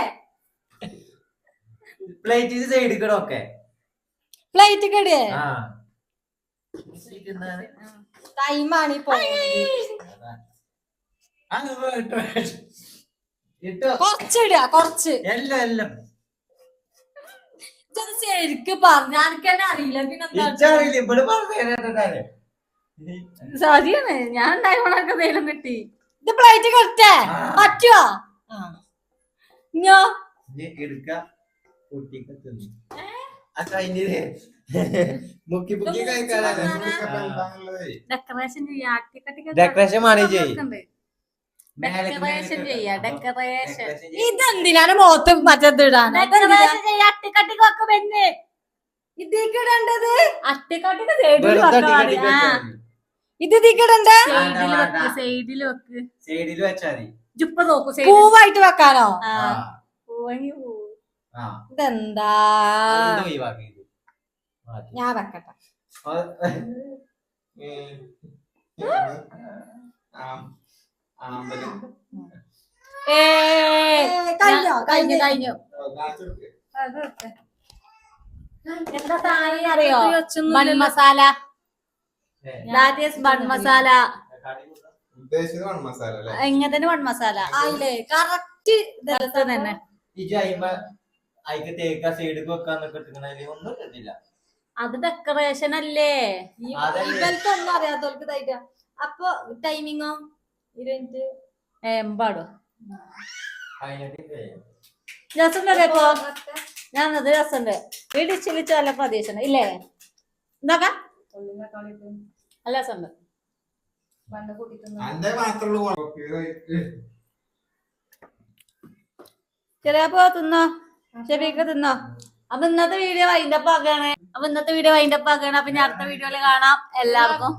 പ്ലേറ്റിന് സൈഡ് കിടക്കെ പ്ലേറ്റ് കടിയേ ആ ടൈമാണ് ഇപ്പൊ ഇട്ടോ കൊറച്ചിടുക കൊറച്ച് എല്ലാം എല്ലാം ഇതൊന്ന് ശരിക്ക് പറഞ്ഞ എനിക്കെന്നെ അറിയില്ല പിന്നെ ഇച്ചറിയില്ല ഇവിടെ പറഞ്ഞേ സതിയാണ് ഞാൻ ഉണ്ടായപ്പോഴൊക്കെ എന്തെങ്കിലും കിട്ടി. ഇത് പ്ലേറ്റ് കെട്ടേ പറ്റുവോ ഇഞ്ഞോ എടുക്ക കുട്ടിക്ക് തിന്നു ആ കഴിഞ്ഞില്ലേ മുക്കി മുക്കി കഴിക്കാനാണ് ഡെക്കറേഷൻ ചെയ്യാ ഡെക്കറേഷൻ മാണി ചെയ്യ് ഡെക്കറേഷൻ ചെയ്യാ ഡെക്കറേഷൻ ഇതെന്തിനാണ് മുഖത്ത് മറ്റേത് ഇടാൻ ഡെക്കറേഷൻ ചെയ്യാ അട്ടിക്കട്ടിക്കൊക്കെ പിന്നെ ഇതിക്ക് ഇടേണ്ടത് അട്ടിക്കട്ടിക്ക് ഇത് ഇതിക്ക് ഇടണ്ടേ സൈഡില് വെക്ക് സൈഡിൽ വെച്ചാ മതി ജുപ്പ നോക്കൂ പൂവായിട്ട് വെക്കാനോ ഇതെന്താ ഒഴിവാക്കി ഞാൻ വെക്കട്ടെ കഴിഞ്ഞോ കഴിഞ്ഞു കഴിഞ്ഞു എന്താ സാധനം അറിയോ bun masala that is bun masala ഉദ്ദേശിച്ചത് മസാല അല്ലേ ഇങ്ങനെ തന്നെ ബൺ മസാല ആയില്ലേ കറക്റ്റ് തന്നെ അയക്ക് തേക്ക സൈഡിൽ വെക്കാന്നൊക്കെ ഇട്ടിക്കണതിൽ ഒന്നും ഇട്ടില്ല അത് ഡെക്കറേഷൻ അല്ലേ ഇവൽക്കൊന്നും അറിയാത്തവർക്ക് തൈറ്റ അപ്പൊ ടൈമിങ്ങോ 20 മിനിറ്റ് എമ്പാടോ അതിനകത്ത് രസമുണ്ടല്ലേ ഇപ്പൊ ഞാനത് രസമുണ്ട് ഈ ഡിഷിൽ നല്ല പ്രതീക്ഷ ഇല്ലേ എന്താക്കാ നല്ല രസമുണ്ട് അന്റെ മാത്രമുള്ള ചെറിയപ്പോ തിന്നോ ചെറിയൊക്കെ തിന്നോ അപ്പൊ ഇന്നത്തെ വീഡിയോ വൈൻഡപ്പ് ആക്കാണ് അപ്പൊ ഞാൻ അടുത്ത വീഡിയോയിൽ കാണാം എല്ലാവർക്കും